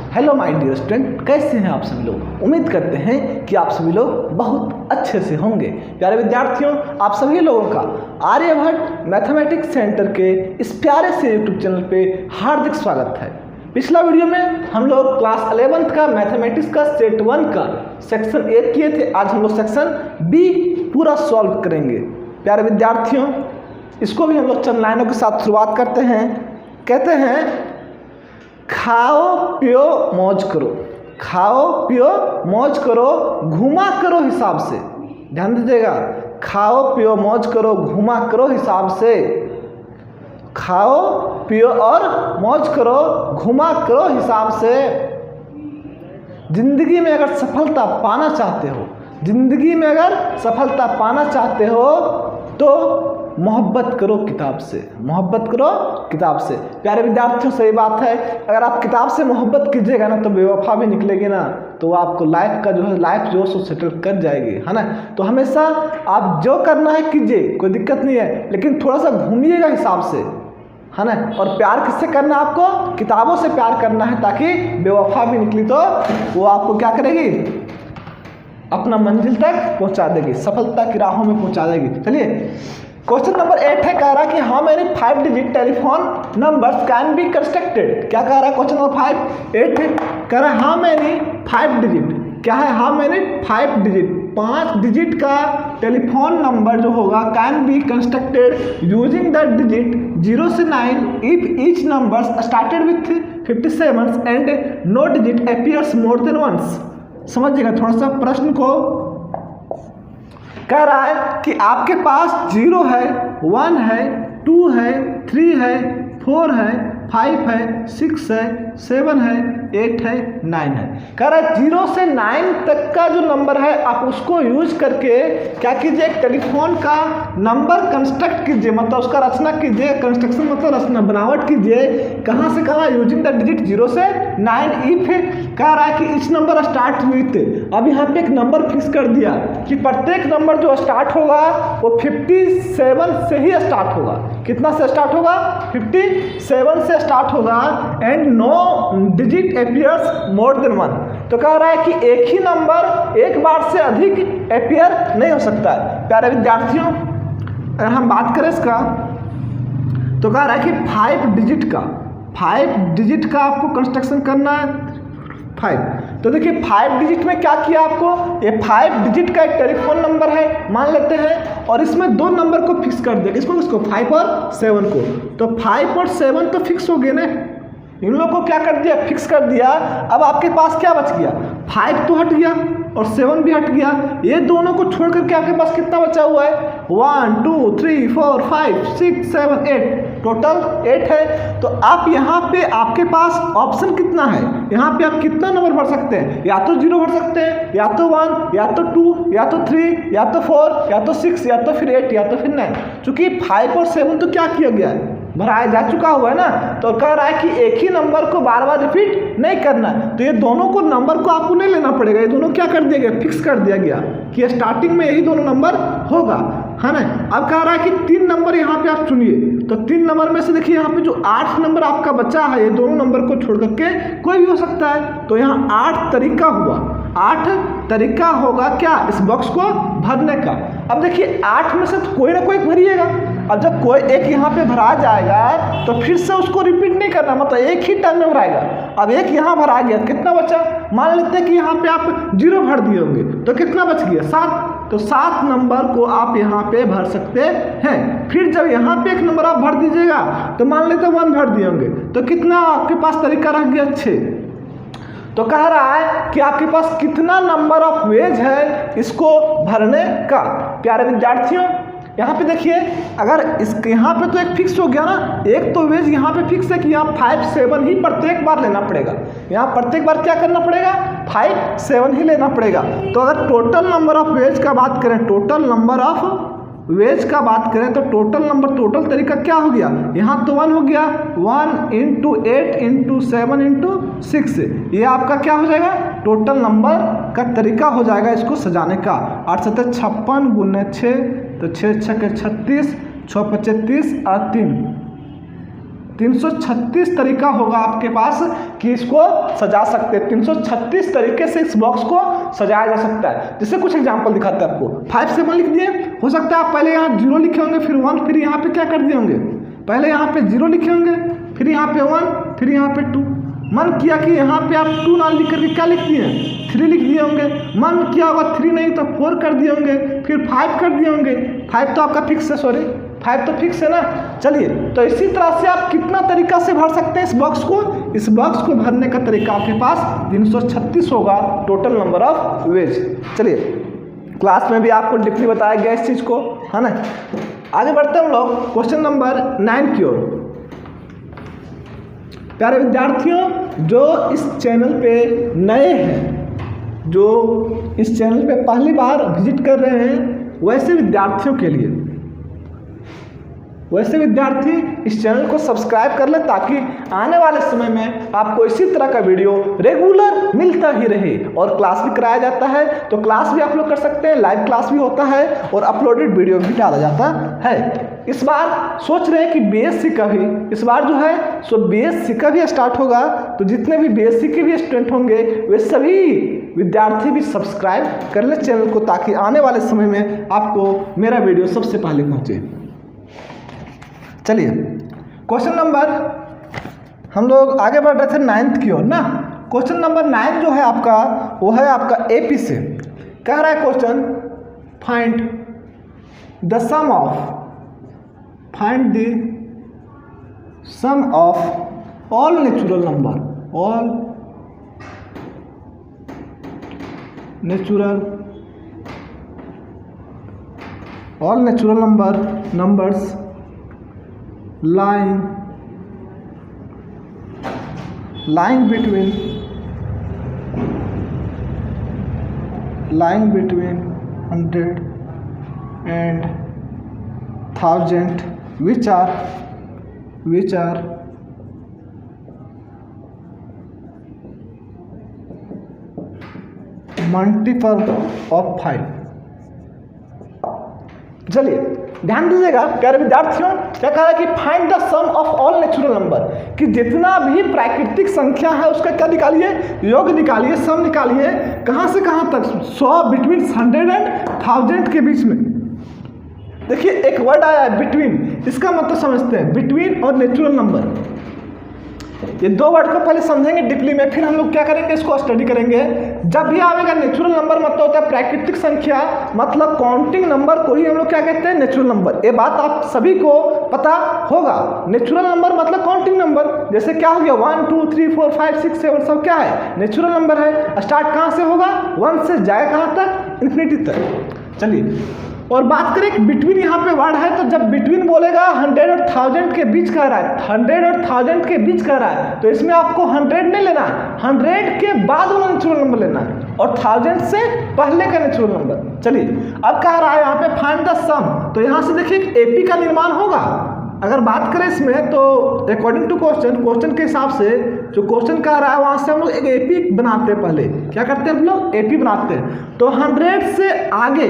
Hello my dear student, कैसे हैं आप सभी लोग। उम्मीद करते हैं कि आप सभी लोग बहुत अच्छे से होंगे। प्यारे विद्यार्थियों, आप सभी लोगों का आर्यभट्ट मैथमेटिक्स सेंटर के इस प्यारे से यूट्यूब चैनल पे हार्दिक स्वागत है। पिछला वीडियो में हम लोग क्लास 11th का मैथमेटिक्स का सेट 1 का सेक्शन ए किए थे। आज हम लोग सेक्शन बी पूरा सॉल्व करेंगे। प्यारे विद्यार्थियों, इसको भी हम लोग चंद लाइनों के साथ शुरुआत करते हैं। कहते हैं, खाओ पियो मौज करो, खाओ पियो मौज करो, घूमा करो हिसाब से। ध्यान दीजिएगा, खाओ पियो मौज करो, घूमा करो हिसाब से। खाओ पियो और मौज करो, घूमा करो हिसाब से। जिंदगी में अगर सफलता पाना चाहते हो, जिंदगी में अगर सफलता पाना चाहते हो तो मोहब्बत करो किताब से, मोहब्बत करो किताब से। प्यारे विद्यार्थियों, सही बात है, अगर आप किताब से मोहब्बत कीजिएगा ना तो बेवफा भी निकलेगी ना, तो आपको लाइफ का जो है लाइफ जो सो सेटल कर जाएगी, है ना। तो हमेशा आप जो करना है कीजिए, कोई दिक्कत नहीं है, लेकिन थोड़ा सा घूमिएगा हिसाब से, है ना। और प्यार किससे करना है आपको? किताबों से प्यार करना है, ताकि बेवफा भी निकली तो वो आपको क्या करेगी, अपना मंजिल तक पहुंचा देगी, सफलता की राहों में पहुंचा देगी। चलिए, क्वेश्चन नंबर 8 है, कह रहा है कि how many 5 digit telephone numbers can be constructed. क्या कह रहा है क्वेश्चन नंबर 8 है, कह रहा है हाउ मेनी 5 डिजिट, क्या है हाउ मेनी 5 डिजिट, 5 डिजिट का टेलीफोन नंबर जो होगा can be constructed using the digit 0 से 9 if each numbers started with 57 and no digit appears more than once. समझिएगा थोड़ा सा प्रश्न को। कह रहा है कि आपके पास 0 है, 1 है, 2 है, 3 है, 4 है, 5 है, 6 है, 7 है, 8 है, 9 है। कह रहा है 0 से 9 तक का जो नंबर है आप उसको यूज करके क्या कीजिए, एक टेलीफोन का नंबर कंस्ट्रक्ट कीजिए, मतलब उसका रचना कीजिए। कंस्ट्रक्शन मतलब रचना, बनावट कीजिए। कहाँ से कहाँ? यूजिंग द डिजिट 0 से 9 इफ कह रहा है कि इस नंबर स्टार्ट विथ, अब यहाँ पे एक नंबर फिक्स कर दिया कि प्रत्येक नंबर जो स्टार्ट होगा वो 57 से ही स्टार्ट होगा। कितना से स्टार्ट होगा? 57 से स्टार्ट होगा। And no digit appears more than 1। तो कह रहा है कि एक ही नंबर एक बार से अधिक अपीयर नहीं हो सकता है। प्यारे विद्यार्थियों, अगर हम बात करें इसका, तो कह रहा है कि 5 डिजिट का आपको कंस्ट्रक्शन करना है 5। तो देखिए 5 डिजिट में क्या किया आपको, ये 5 डिजिट का एक टेलीफोन नंबर है मान लेते हैं, और इसमें 2 नंबर को फिक्स कर दिया। किसको? 5 और 7 को। तो 5 और 7 तो फिक्स हो गए ना, इन लोगों को क्या कर दिया, फिक्स कर दिया। अब आपके पास क्या बच गया? 5 तो हट गया और 7 भी हट गया। ये दोनों को छोड़ करके आपके पास कितना बचा हुआ है? 1 2 3 4 5 6 7 8, टोटल 8 है। तो आप यहाँ पे आपके पास ऑप्शन कितना है, यहाँ पे आप कितना नंबर भर सकते हैं? या तो 0 भर सकते हैं, या तो 1, या तो 2, या तो 3, या तो 4, या तो 6, या तो फिर 8, या तो फिर 9। चूंकि 5 और 7 तो क्या किया गया है, भराया जा चुका हुआ है ना। तो कह रहा है कि एक ही नंबर को बार बार रिपीट नहीं करना है। तो ये दोनों को नंबर को आपको नहीं लेना पड़ेगा, ये दोनों क्या कर दिया गया, फिक्स कर दिया गया कि स्टार्टिंग में यही दोनों नंबर होगा, है ना। अब कह रहा है कि 3 नंबर यहाँ पे आप चुनिए। तो 3 नंबर में से देखिए यहाँ पे जो 8 नंबर आपका बचा है, ये दोनों नंबर को छोड़ करके कोई भी हो सकता है। तो यहाँ 8 तरीका हुआ, 8 तरीका होगा क्या, इस बॉक्स को भरने का। अब देखिए 8 में से तो कोई ना कोई भरिएगा। अब जब कोई एक यहाँ पे भरा जाएगा तो फिर से उसको रिपीट नहीं करना, मतलब एक ही टर्न में भराएगा। अब एक यहाँ भरा गया, कितना बचा? मान लेते हैं कि यहाँ पे आप 0 भर दिए होंगे, तो कितना बच गया? 7। तो 7 नंबर को आप यहाँ पे भर सकते हैं। फिर जब यहाँ पे एक नंबर आप भर दीजिएगा, तो मान लेते हैं 1 भर दिए होंगे, तो कितना आपके पास तरीका रह गया? 6। तो कह रहा है कि आपके पास कितना नंबर ऑफ वेज है इसको भरने का। प्यारे विद्यार्थियों, यहाँ पे देखिए, अगर इस यहाँ पे तो एक फिक्स हो गया ना, एक तो वेज यहाँ पे फिक्स है कि यहाँ 5 7 ही प्रत्येक बार लेना पड़ेगा। यहाँ प्रत्येक बार क्या करना पड़ेगा? 5 7 ही लेना पड़ेगा। तो अगर टोटल नंबर ऑफ वेज का बात करें, टोटल नंबर ऑफ वेज का बात करें, तो टोटल नंबर, टोटल तरीका क्या हो गया? यहाँ तो 1 हो गया, 1 × 8 × 7 × 6, ये आपका क्या हो जाएगा? टोटल नंबर का तरीका हो जाएगा इसको सजाने का। 8 7 56 × 6, तो 6 6 36, 6 25 30 और 3 336 तरीका होगा आपके पास कि इसको सजा सकते हैं। 336 तरीके से इस बॉक्स को सजाया जा सकता है। जैसे कुछ एग्जांपल दिखाते हैं आपको। 5 से 1 लिख दिए, हो सकता है आप पहले यहाँ 0 लिखे होंगे, फिर 1, फिर यहाँ पे क्या कर दिए होंगे, पहले यहाँ पे 0 लिखे होंगे, फिर यहाँ पे 1, फिर यहाँ पे 2। मन किया कि यहाँ पे आप 2 ना लिख करके क्या लिख दिए, 3 लिख दिए होंगे। मन किया होगा 3 नहीं तो 4 कर दिए होंगे, फिर 5 कर दिए होंगे। 5 तो आपका फिक्स है, सॉरी 5 तो फिक्स है ना। चलिए, तो इसी तरह से आप कितना तरीका से भर सकते हैं इस बॉक्स को। इस बॉक्स को भरने का तरीका आपके पास 336 होगा, टोटल नंबर ऑफ वेज। चलिए, क्लास में भी आपको डीपली बताया गया इस चीज़ को, है ना। आगे बढ़ते हैं हम लोग क्वेश्चन नंबर 9 की ओर। प्यारे विद्यार्थियों, जो इस चैनल पे नए हैं, जो इस चैनल पे पहली बार विजिट कर रहे हैं, वैसे विद्यार्थियों के लिए, वैसे विद्यार्थी इस चैनल को सब्सक्राइब कर लें ताकि आने वाले समय में आपको इसी तरह का वीडियो रेगुलर मिलता ही रहे। और क्लास भी कराया जाता है, तो क्लास भी आप लोग कर सकते हैं, लाइव क्लास भी होता है और अपलोडेड वीडियो भी डाला जाता है। इस बार सोच रहे हैं कि बीएससी का भी इस बार जो है सो बीएससी का भी स्टार्ट होगा, तो जितने भी बीएससी के भी स्टूडेंट होंगे वे सभी विद्यार्थी भी सब्सक्राइब कर ले चैनल को ताकि आने वाले समय में आपको मेरा वीडियो सबसे पहले पहुँचे। चलिए, क्वेश्चन नंबर हम लोग आगे बढ़ रहे थे 9th की ओर ना। क्वेश्चन नंबर 9 जो है आपका, वो है आपका एपी से। कह रहा है question, find the sum of, find the sum of all natural number, all natural numbers lying between 100 and 1000 which are multiple of 5। चलिए ध्यान दीजिएगा प्यारे विद्यार्थियों, क्या कहा है कि find the sum of all natural number, कि जितना भी प्राकृतिक संख्या है उसका क्या निकालिए, योग निकालिए, सम निकालिए। कहाँ से कहाँ तक, 100 बिटवीन 100 एंड 1000 के बीच में। देखिए एक वर्ड आया है बिटवीन, इसका मतलब समझते हैं, बिटवीन और नेचुरल नंबर, ये दो वर्ड को पहले समझेंगे डीपली में, फिर हम लोग क्या करेंगे, इसको स्टडी करेंगे। जब भी आएगा नेचुरल नंबर मतलब होता है प्राकृतिक संख्या, मतलब काउंटिंग नंबर को ही हम लोग क्या कहते हैं, नेचुरल नंबर। ये बात आप सभी को पता होगा। नेचुरल नंबर मतलब काउंटिंग नंबर, जैसे क्या हो गया 1 2 3 4 5 6 7 सब क्या है, नेचुरल नंबर है। स्टार्ट कहाँ से होगा, 1 से जाएगा कहाँ तक, इन्फिनिटी तक। चलिए, और बात करें कि बिटवीन यहाँ पे वर्ड है, तो जब बिटवीन बोलेगा 100 और 1000 के बीच कह रहा है, 100 और 1000 के बीच कह रहा है, तो इसमें आपको 100 नहीं लेना, 100 के बाद वाला नेचुरल नंबर लेना है और 1000 से पहले का नेचुरल नंबर। चलिए, अब कह रहा है यहाँ पे फाइंड द सम, तो यहाँ से देखिए एपी का निर्माण होगा। अगर बात करें इसमें तो अकॉर्डिंग टू क्वेश्चन के हिसाब से जो क्वेश्चन कह रहा है वहाँ से हम लोग एक एपी बनाते हैं। पहले क्या करते हैं हम लोग, एपी बनाते हैं। तो 100 से आगे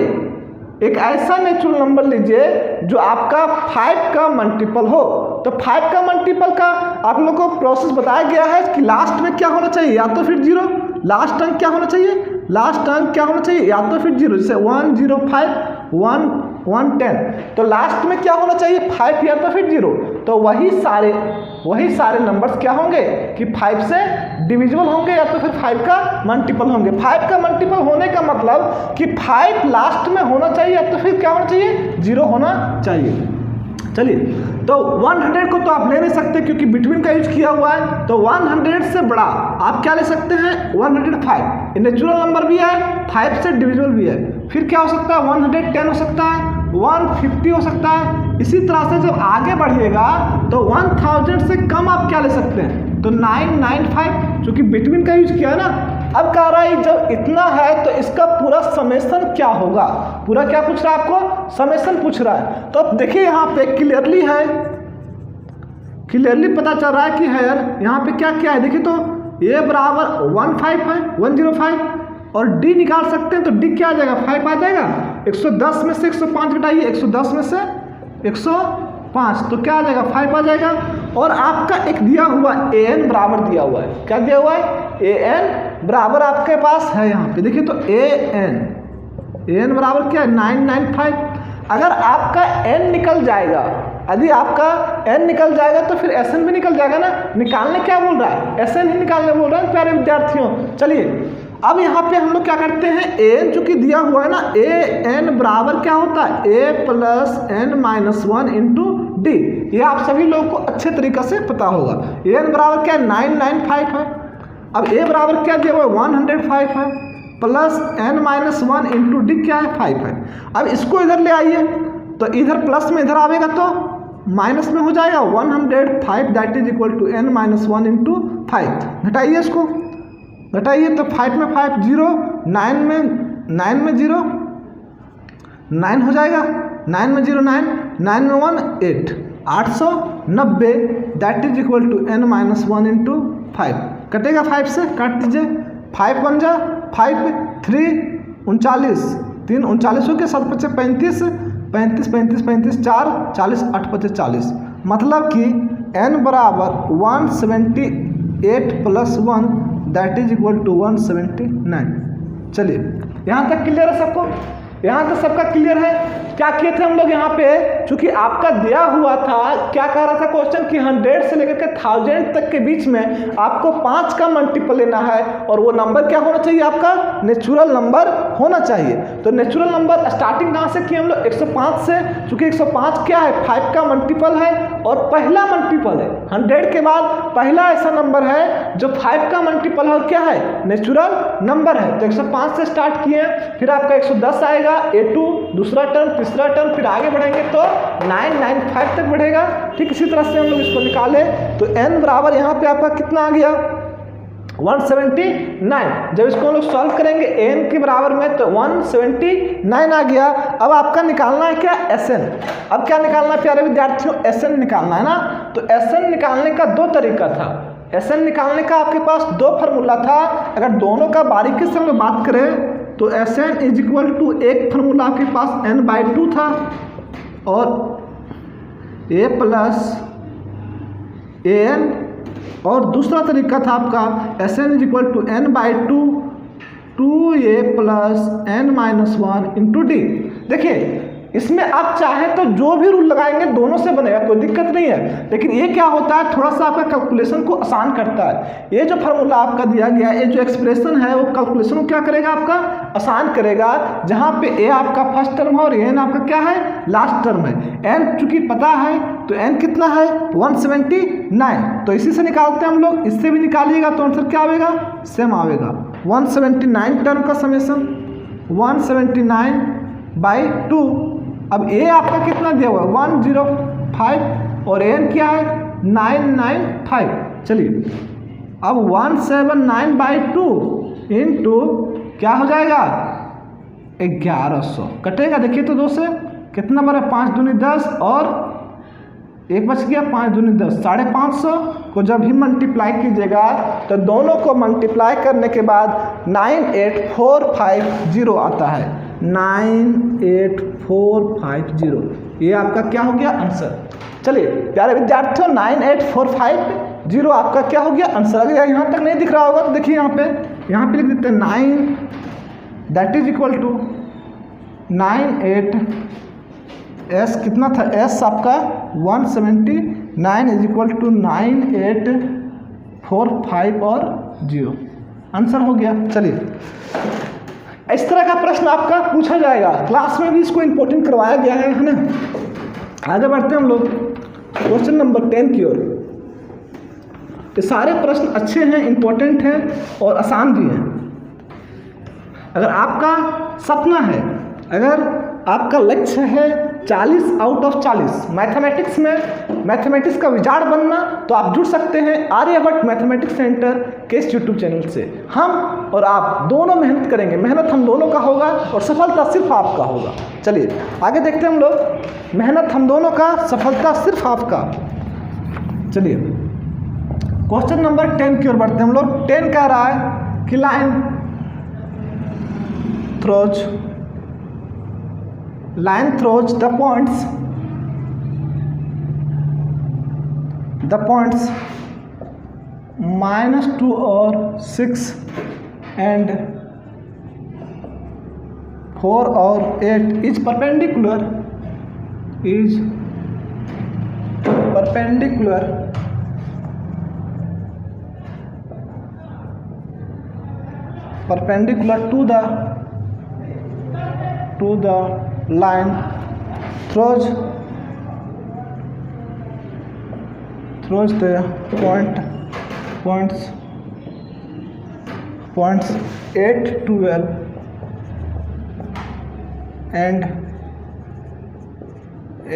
एक ऐसा नेचुरल नंबर लीजिए जो आपका 5 का मल्टीपल हो। तो 5 का मल्टीपल का आप लोगों को प्रोसेस बताया गया है कि लास्ट में क्या होना चाहिए, या तो फिर 0, लास्ट अंक क्या होना चाहिए, लास्ट अंक क्या होना चाहिए, या तो फिर 0, जैसे 1 0 5 1 1 10, तो लास्ट में क्या होना चाहिए 5 या तो फिर 0। तो वही सारे नंबर्स क्या होंगे कि 5 से डिविजिबल होंगे या तो फिर 5 का मल्टीपल होंगे। 5 का मल्टीपल होने का मतलब कि 5 लास्ट में होना चाहिए या तो फिर क्या होना चाहिए, 0 होना चाहिए। चलिए, तो 100 को तो आप ले नहीं सकते क्योंकि बिटवीन का यूज किया हुआ है, तो 100 से बड़ा आप क्या ले सकते हैं, 105। ये नेचुरल नंबर भी है, 5 से डिविजिबल भी है। फिर क्या हो सकता है, 110 हो सकता है, 150 हो सकता है। इसी तरह से जब आगे बढ़िएगा तो 1000 से कम आप क्या ले सकते हैं, तो 995, क्योंकि बिटवीन का यूज किया है ना। अब कह रहा है जब इतना है तो इसका पूरा समेशन क्या होगा, पूरा क्या पूछ रहा है आपको, समेशन पूछ रहा है। तो अब देखिए यहाँ पे क्लियरली पता चल रहा है कि है यार यहाँ पे क्या क्या है। देखिए तो ये बराबर 15 है, 105, और डी निकाल सकते हैं, तो डी क्या आ जाएगा, 5 आ जाएगा। 110 में से 105 घटाइए, 110 में से 105, तो क्या आ जाएगा, 5 आ जाएगा। और आपका एक दिया हुआ an बराबर दिया हुआ है, क्या दिया हुआ है, an बराबर आपके पास है यहाँ पे देखिए, तो an बराबर क्या है 995। अगर आपका n निकल जाएगा, यदि आपका n निकल जाएगा तो फिर Sn भी निकल जाएगा ना। निकालने क्या बोल रहा है, Sn ही निकालने बोल रहा है प्यारे विद्यार्थियों। चलिए अब यहाँ पे हम लोग क्या करते हैं, an चूंकि दिया हुआ है ना, an बराबर क्या होता है, a plus n minus 1 into D. ये आप सभी लोगों को अच्छे तरीके से पता होगा। an बराबर क्या है 995 है। अब a बराबर क्या दिया हुआ है 105 है, plus n minus 1 into D क्या है 5 है। अब इसको इधर ले आइए, तो इधर प्लस में इधर आएगा तो माइनस में हो जाएगा 105, that is equal to n minus 1 into 5। घटाइए इसको, घटाइए तो 5 में 5 0, 9 में 0 9 हो जाएगा, 9 में 0 9, 9 में 1 8, 890 that is equal to n minus 1 into 5। कटेगा 5 से, काट दीजिए, 5 1 जा 5, 3 39, 3 39 हो गया, 7 5 35, 35 35 35 4 40, 8 5 40, मतलब कि n बराबर 178 plus 1 that is equal to 179। चलिए यहाँ तक क्लियर है सबको, यहाँ तक सबका क्लियर है। क्या किए थे हम लोग यहाँ पे, चूंकि आपका दिया हुआ था, क्या कह रहा था क्वेश्चन कि 100 से लेकर के 1000 तक के बीच में आपको 5 का मल्टीपल लेना है, और वो नंबर क्या होना चाहिए, आपका नेचुरल नंबर होना चाहिए। तो नेचुरल नंबर स्टार्टिंग कहाँ से किए हम लोग, 105 से, चूंकि 105 क्या है 5 का मल्टीपल है और पहला मल्टीपल है। 100 के बाद पहला ऐसा नंबर है जो 5 का मल्टीपल है और क्या है, नेचुरल नंबर है। तो 105 से स्टार्ट किए, फिर आपका 110 आएगा, A2 दूसरा टर्म, तीसरा टर्म, फिर आगे बढ़ेंगे तो 995 तक बढ़ेगा। ठीक इसी तरह से हम लोग इसको निकाले तो n बराबर यहाँ पे आपका कितना आ गया 179। जब इसको हम लोग सॉल्व करेंगे n के बराबर में तो 179 आ गया। अब आपका निकालना है क्या, Sn। अब क्या निकालना है प्यारे विद्यार्थियों, Sn निकालना है ना। तो Sn निकालने का दो तरीका था। Sn निकालने का आपके पास दो फार्मूला था। अगर दोनों का बारीकी से हम लोग बात करें तो Sn इज इक्वल टू, एक फार्मूला आपके पास n/2 था और a प्लस an, और दूसरा तरीका था आपका Sn is equal to n/2 2a plus n minus 1 into D. देखिए इसमें आप चाहें तो जो भी रूल लगाएंगे दोनों से बनेगा, कोई दिक्कत नहीं है। लेकिन ये क्या होता है, थोड़ा सा आपका कैलकुलेशन को आसान करता है। ये जो फार्मूला आपका दिया गया है, ये जो एक्सप्रेशन है वो कैलकुलेशन को क्या करेगा, आपका आसान करेगा। जहाँ पे a आपका फर्स्ट टर्म है और n आपका क्या है, लास्ट टर्म है। n चूंकि पता है तो n कितना है 179, तो इसी से निकालते हैं हम लोग। इससे भी निकालिएगा तो आंसर क्या आएगा, सेम आएगा 179 टर्म का समेसन 179/2। अब a आपका कितना दिया हुआ है 105 और n क्या है 995। चलिए अब 179/2 इंटू क्या हो जाएगा 1100, कटेगा देखिए तो 2 से कितना बड़ा, 5 दूनी 10 और एक बच गया, 5 दूनी 10, 550 को जब भी मल्टीप्लाई कीजिएगा तो दोनों को मल्टीप्लाई करने के बाद 98450 आता है, 98450। ये आपका क्या हो गया आंसर। चलिए प्यारे विद्यार्थियों 98450 आपका क्या हो गया आंसर। अगर यहाँ तक नहीं दिख रहा होगा तो देखिए यहाँ पे लिख देते हैं 9 that is equal to 98 S कितना था, S आपका 179 इज इक्वल टू 9845 और 0 आंसर हो गया। चलिए इस तरह का प्रश्न आपका पूछा जाएगा, क्लास में भी इसको इंपॉर्टेंट करवाया गया है ना। आगे बढ़ते हैं हम लोग क्वेश्चन नंबर 10 की ओर। ये सारे प्रश्न अच्छे हैं, इंपॉर्टेंट हैं और आसान भी हैं। अगर आपका सपना है, अगर आपका लक्ष्य है 40 आउट ऑफ 40 मैथमेटिक्स में, मैथमेटिक्स का विजार्ड बनना, तो आप जुड़ सकते हैं आर्यभट्ट मैथमेटिक्स सेंटर के इस यूट्यूब चैनल से। हम और आप दोनों मेहनत करेंगे, मेहनत हम दोनों का होगा और सफलता सिर्फ आपका होगा। चलिए आगे देखते हैं हम लोग, मेहनत हम दोनों का, सफलता सिर्फ आपका। चलिए क्वेश्चन नंबर 10 की ओर बढ़ते हैं हम लोग। 10 कह रहा है कि line throws the points the points -2 और 6 एंड 4 और 8 is perpendicular to the line throws the points 8, 12 and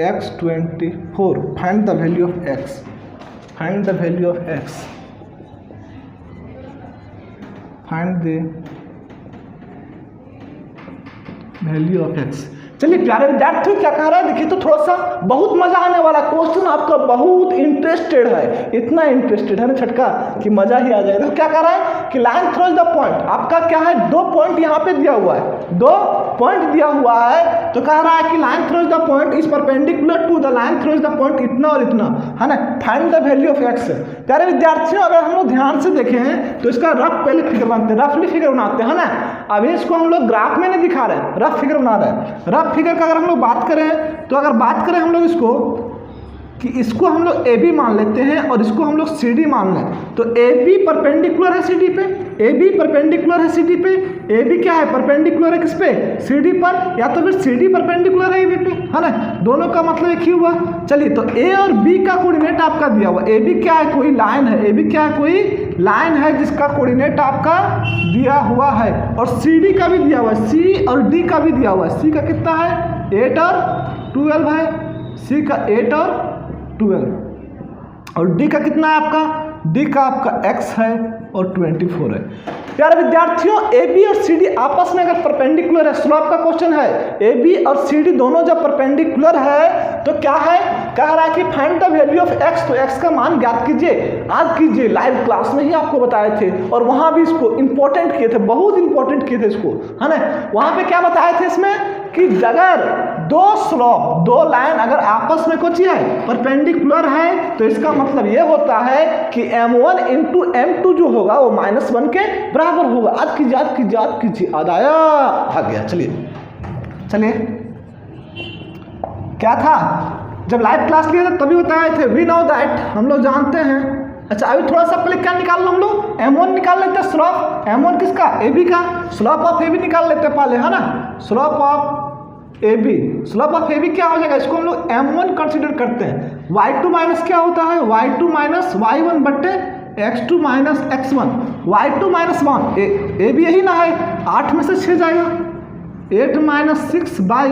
x 24. Find the value of x. Find the value of x. Find the value of x. चलिए प्यारे विद्यार्थियों, क्या कह रहा है देखिए तो थोड़ा सा बहुत मजा आने वाला क्वेश्चन, आपका बहुत इंटरेस्टेड है, इतना इंटरेस्टेड है ना छटका कि मजा ही आ जाएगा। तो क्या कह रहा है कि लाइन थ्रोज द पॉइंट, आपका क्या है 2 पॉइंट यहाँ पे दिया हुआ है, 2 पॉइंट दिया हुआ है। तो कह रहा है कि line throws the point is perpendicular to the line throws the point इतना और इतना, है ना। Find the value of X. प्यारे विद्यार्थियों, अगर हम लोग ध्यान से देखें तो इसका रफ पहले फिगर बनाते हैं, रफली फिगर बनाते हैं ना। अभी इसको हम लोग ग्राफ में नहीं दिखा रहे, रफ फिगर बना रहे हैं। रफ फिगर का अगर हम लोग बात करें तो अगर बात करें हम लोग इसको कि इसको हम लोग ए बी मान लेते हैं और इसको हम लोग सी डी मान लें, तो ए बी परपेंडिकुलर है सी डी पे, ए बी परपेंडिकुलर है सी डी पे, ए बी क्या है परपेंडिकुलर है किस पे, सी डी पर, या तो फिर सी डी परपेंडिकुलर है ए बी पे, है ना। दोनों का मतलब एक ही हुआ। चलिए तो ए और बी का कोऑर्डिनेट आपका दिया हुआ, ए बी क्या है कोई लाइन है, ए बी क्या है कोई लाइन है जिसका कोऑर्डिनेट आपका दिया हुआ है, और सी डी का भी दिया हुआ है, सी और डी का भी दिया हुआ है। सी का कितना है 8 और 12 है, सी का 8 और 12, और डी का कितना है आपका, डी का आपका x है और 24 है। प्यारे विद्यार्थियों, ए बी और सी डी आपस में अगर परपेंडिकुलर है, स्लोप का क्वेश्चन है, ए बी और सी डी दोनों जब परपेंडिकुलर है तो क्या है, कह रहा है कि find the value of x। तो x का मान ज्ञात कीजिए। आज कीजिए, लाइव क्लास में ही आपको बताए थे और वहां भी इसको इंपॉर्टेंट किए थे, बहुत इंपॉर्टेंट किए थे इसको, है ना। वहां पे क्या बताए थे इसमें कि अगर 2 स्लोप 2 लाइन अगर आपस में कुछ है परपेंडिकुलर है तो इसका मतलब ये होता है कि m1 इंटू m2 जो होगा वो -1 के बराबर होगा। आज कीजिए आदाया आ गया। चलिए क्या था, जब लाइव क्लास लिया था तभी बताए थे, वी नो दैट, हम लोग जानते हैं। अच्छा अभी थोड़ा सा पहले क्या निकाल लो, हम लोग m1 निकाल लेते हैं, स्लोप m1 किसका, ए बी का, स्लोप ऑफ ए बी निकाल लेते हैं पहले, है ना। Slope of A B, slope of A B क्या हो जाएगा, इसको हम लोग m1 कंसीडर करते हैं। y2 माइनस क्या होता है, y2 माइनस y1 बट्टे x2 minus x1, y2 minus 1, A B यही ना है, 8 में से 6 जाएगा, 8 माइनस 6 बाई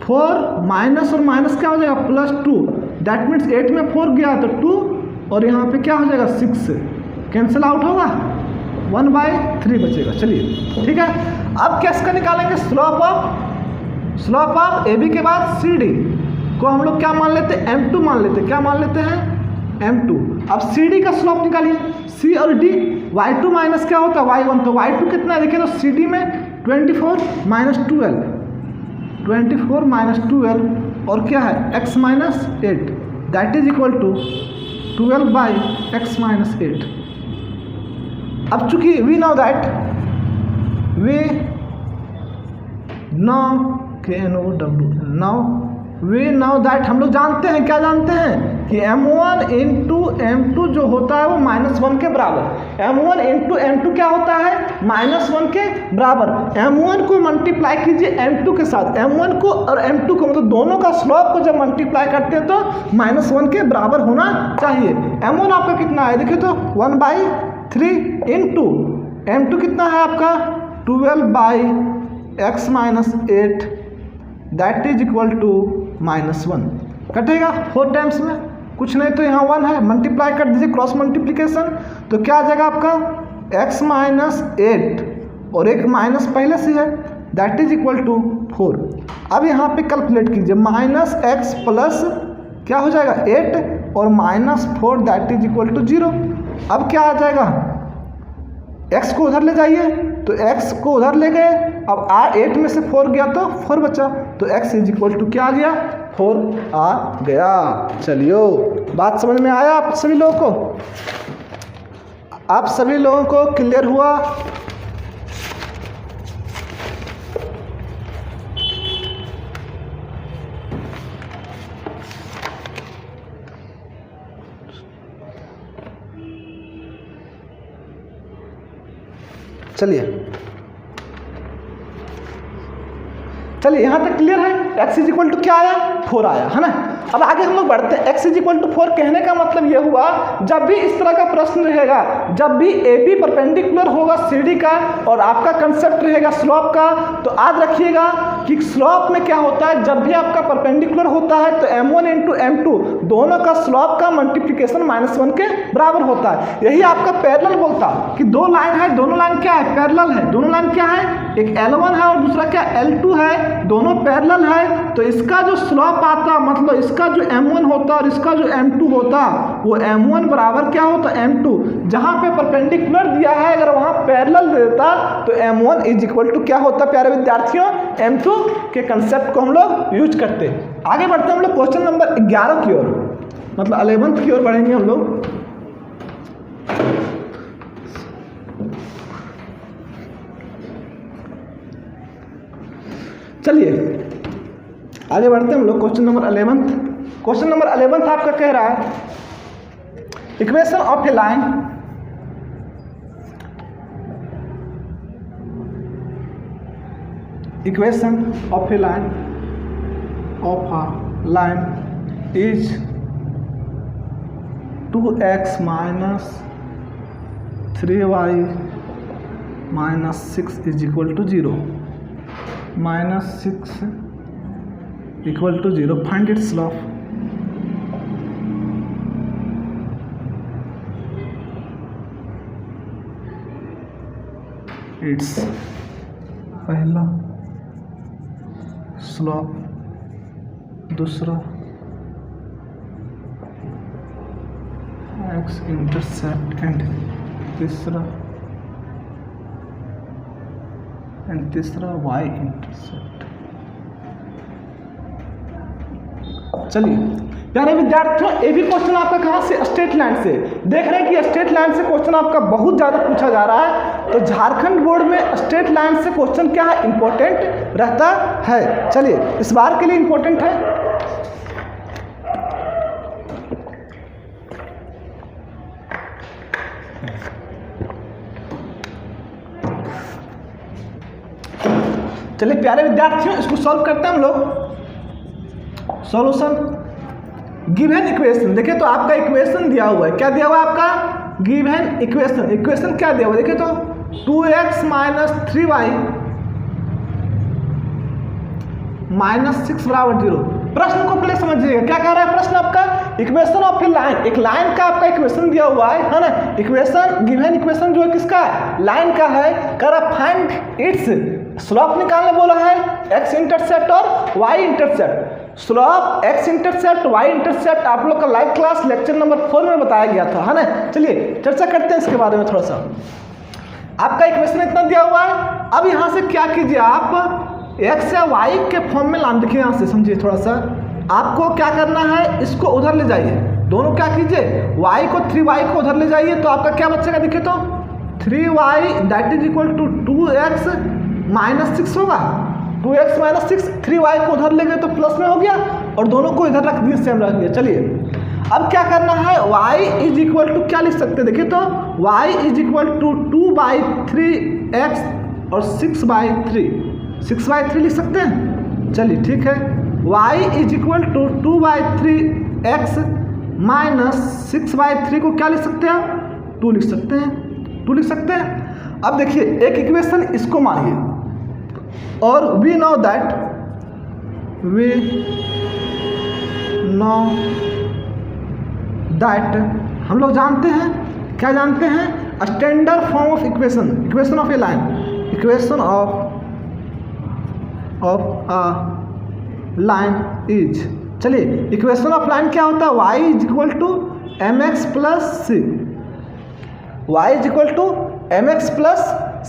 4 माइनस और माइनस क्या हो जाएगा +2, दैट मीन्स 8 में 4 गया तो 2 और यहाँ पे क्या हो जाएगा 6 कैंसिल आउट होगा, 1/3 बचेगा। चलिए ठीक है, अब कैसे निकालेंगे स्लोप ऑफ ए बी के बाद सी डी को हम लोग क्या मान लेते हैं, m2 मान लेते हैं, क्या मान लेते हैं m2। अब सी डी का स्लोप निकालिए, सी और डी, y2 माइनस क्या होता है y1, तो y2 कितना है देखिए तो सी डी में 24 माइनस 12 और क्या है x minus 8, that is equal to 12/x minus 8। अब चूंकि वी नो दैट हम लोग जानते हैं, क्या जानते हैं कि m1 इंटू m2 जो होता है वो -1 के बराबर, m1 इंटू m2 क्या होता है -1 के बराबर। m1 को मल्टीप्लाई कीजिए m2 के साथ, m1 को और m2 को मतलब दोनों का स्लोप को जब मल्टीप्लाई करते हैं तो -1 के बराबर होना चाहिए। m1 आपका कितना है देखिए तो 1/3 इंटू m2 कितना है आपका 12/x minus 8, that is equal to -1। कटेगा 4 टाइम्स में, कुछ नहीं तो यहाँ 1 है, मल्टीप्लाई कर दीजिए क्रॉस मल्टीप्लिकेशन, तो क्या आ जाएगा आपका x माइनस 8 और एक माइनस पहले से है, दैट इज इक्वल टू 4। अब यहाँ पे कैलकुलेट कीजिए, -x प्लस क्या हो जाएगा 8 और -4 दैट इज इक्वल टू 0। अब क्या आ जाएगा, x को उधर ले जाइए तो x को उधर ले गए, अब 8 में से 4 गया तो 4 बचा, तो x इज इक्वल टू क्या आ गया 4 आ गया। चलियो, बात समझ में आया आप सभी लोगों को? आप सभी लोगों को क्लियर हुआ? चलिए यहाँ तक क्लियर है। x इज इक्वल टू क्या आया? 4 आया, है ना। अब आगे हम लोग बढ़ते हैं। x इज इक्वल टू 4 कहने का मतलब ये हुआ, जब भी इस तरह का प्रश्न रहेगा, जब भी AB परपेंडिकुलर होगा CD का और आपका कंसेप्ट रहेगा स्लोप का, तो याद रखिएगा कि स्लोप में क्या होता है, जब भी आपका परपेंडिकुलर होता है तो m1 इंटू M2 दोनों का स्लोप का मल्टीप्लिकेशन -1 के बराबर होता है। यही आपका पैरेलल बोलता कि दो लाइन है, दोनों लाइन क्या है? पैरेलल है। दोनों लाइन क्या है? एक L1 है और दूसरा क्या L2 है, दोनों पैरेलल है। तो इसका जो स्लोप आता, मतलब इसका जो M1 होता और इसका जो M2 होता, वो M1 बराबर क्या होता? M2। जहां पे परपेंडिकुलर दिया है, अगर वहां पैरेलल देता तो M1 इज इक्वल टू क्या होता प्यारे विद्यार्थियों? M2 के कंसेप्ट को हम लोग यूज करते हैं। आगे बढ़ते हैं हम लोग क्वेश्चन नंबर 11 की ओर, मतलब 11th की ओर बढ़ेंगे हम लोग। चलिए आगे बढ़ते हैं हम लोग question number 11th। Question number 11th आपका कह रहा है equation of a line is 2x minus 3y minus 6 is equal to 0. -6 equal to 0. Find its slope. Its पहला स्लोप, दूसरा x इंटरसेप्ट एंड तीसरा y इंटरसेप्ट। चलिए प्यारे विद्यार्थियों, ये भी क्वेश्चन आपका कहाँ से? स्ट्रेट लाइन से। देख रहे हैं कि स्ट्रेट लाइन से क्वेश्चन आपका बहुत ज़्यादा पूछा जा रहा है। तो झारखंड बोर्ड में स्ट्रेट लाइन से क्वेश्चन क्या है? इंपॉर्टेंट रहता है। चलिए इस बार के लिए इंपॉर्टेंट है। चलिए प्यारे विद्यार्थियों, इसको सॉल्व करते हैं हम लोग। सॉल्यूशन गिवन इक्वेशन, देखिए तो आपका इक्वेशन दिया हुआ है। क्या दिया हुआ है आपका? Given equation. इक्वेशन क्या दिया हुआ है? देखिए तो 2x माइनस 3y माइनस 6 बराबर 0। प्रश्न को पहले समझिएगा, क्या कह रहा है प्रश्न आपका? इक्वेशन ऑफ ए लाइन, एक लाइन का आपका इक्वेशन दिया हुआ है ना। इक्वेशन, गिवन इक्वेशन जो है किसका है? लाइन का है। कह रहा फाइंड इट्स स्लोप निकालने बोला है, x इंटरसेप्ट और y intercept. Slope, x intercept, y intercept आप लोग का लाइव क्लास लेक्चर नंबर 4 में बताया गया था, है ना। चलिए चर्चा करते हैं इसके बारे में थोड़ा सा। आपका इक्वेशन इतना दिया हुआ है। अब यहाँ से क्या कीजिए आप, x या y के फॉर्म में ला, देखिए यहाँ से समझिए थोड़ा सा। आपको क्या करना है, इसको उधर ले जाइए, दोनों क्या कीजिए, y को 3y को उधर ले जाइए, तो आपका क्या बचेगा? देखिए तो 3y that is equal to 2x minus 6 होगा। 2x माइनस 6, 3y को उधर ले गए तो प्लस में हो गया, और दोनों को इधर रख दिए, सेम रख दिया। चलिए अब क्या करना है, y इज इक्वल टू क्या लिख सकते हैं? देखिए तो y is equal to 2/3x और 6/3 लिख सकते हैं। चलिए ठीक है, y is equal to 2/3x minus 6/3 को क्या लिख सकते हैं? 2 लिख सकते हैं। अब देखिए एक इक्वेशन इसको मानिए, और we know that हम लोग जानते हैं, क्या जानते हैं? Standard form of equation of a line, equation of a line is. चलिए इक्वेशन ऑफ लाइन क्या होता है? y is equal to mx plus c, y is equal to mx plus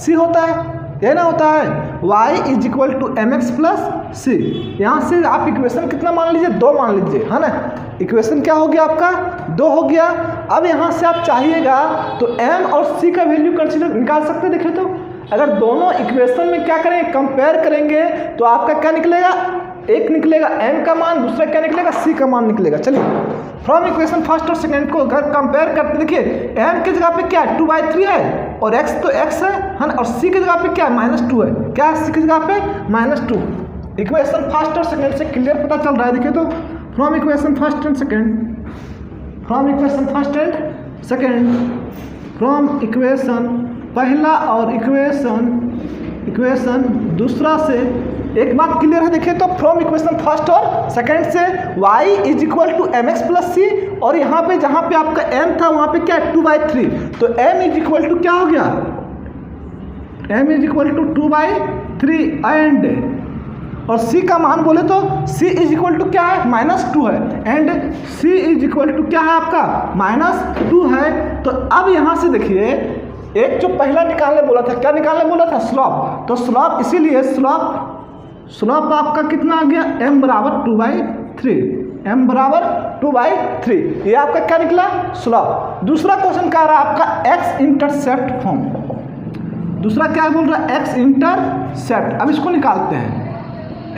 c होता है। ये ना होता है y is equal to M x plus c. यहाँ से आप इक्वेशन कितना मान लीजिए, 2 मान लीजिए, है ना। इक्वेशन क्या हो गया आपका, 2 हो गया। अब यहाँ से आप चाहिएगा तो m और c का वैल्यू कंसीडर निकाल सकते हैं। देखिए तो अगर दोनों इक्वेशन में क्या करेंगे, कंपेयर करेंगे तो आपका क्या निकलेगा, एक निकलेगा m का मान, दूसरा क्या निकलेगा, c का मान निकलेगा। चलिए फ्रॉम इक्वेशन फर्स्ट और सेकंड को अगर कंपेयर करते, देखिए m की जगह पे क्या है 2/3 है और x तो x है ना, और c की जगह पे क्या है -2 है। क्या है c की जगह पे -2। इक्वेशन फर्स्ट और सेकंड से क्लियर पता चल रहा है। देखिए तो from equation first and second, from equation first and second, from equation पहला और इक्वेशन दूसरा से एक बात क्लियर है। देखिए तो फ्रॉम इक्वेशन फर्स्ट और सेकंड से y is equal to M x plus c, और यहाँ पे जहाँ पे आपका m था वहाँ पे क्या है 2/3, तो m इज इक्वल टू क्या हो गया, m is equal to 2/3 and, और c का मान बोले तो c इज इक्वल टू क्या है -2 है, and c is equal to क्या है आपका -2 है। तो अब यहाँ से देखिए एक जो पहला निकालने बोला था, क्या निकालने बोला था, स्लॉप। तो स्लॉप इसीलिए स्लॉप आपका कितना आ गया, m बराबर 2/3, m बराबर 2/3, ये आपका क्या निकला, स्लॉप। दूसरा क्वेश्चन क्या रहा आपका, x इंटरसेप्ट फॉर्म। दूसरा क्या बोल रहा है, x इंटरसेप्ट। अब इसको निकालते हैं।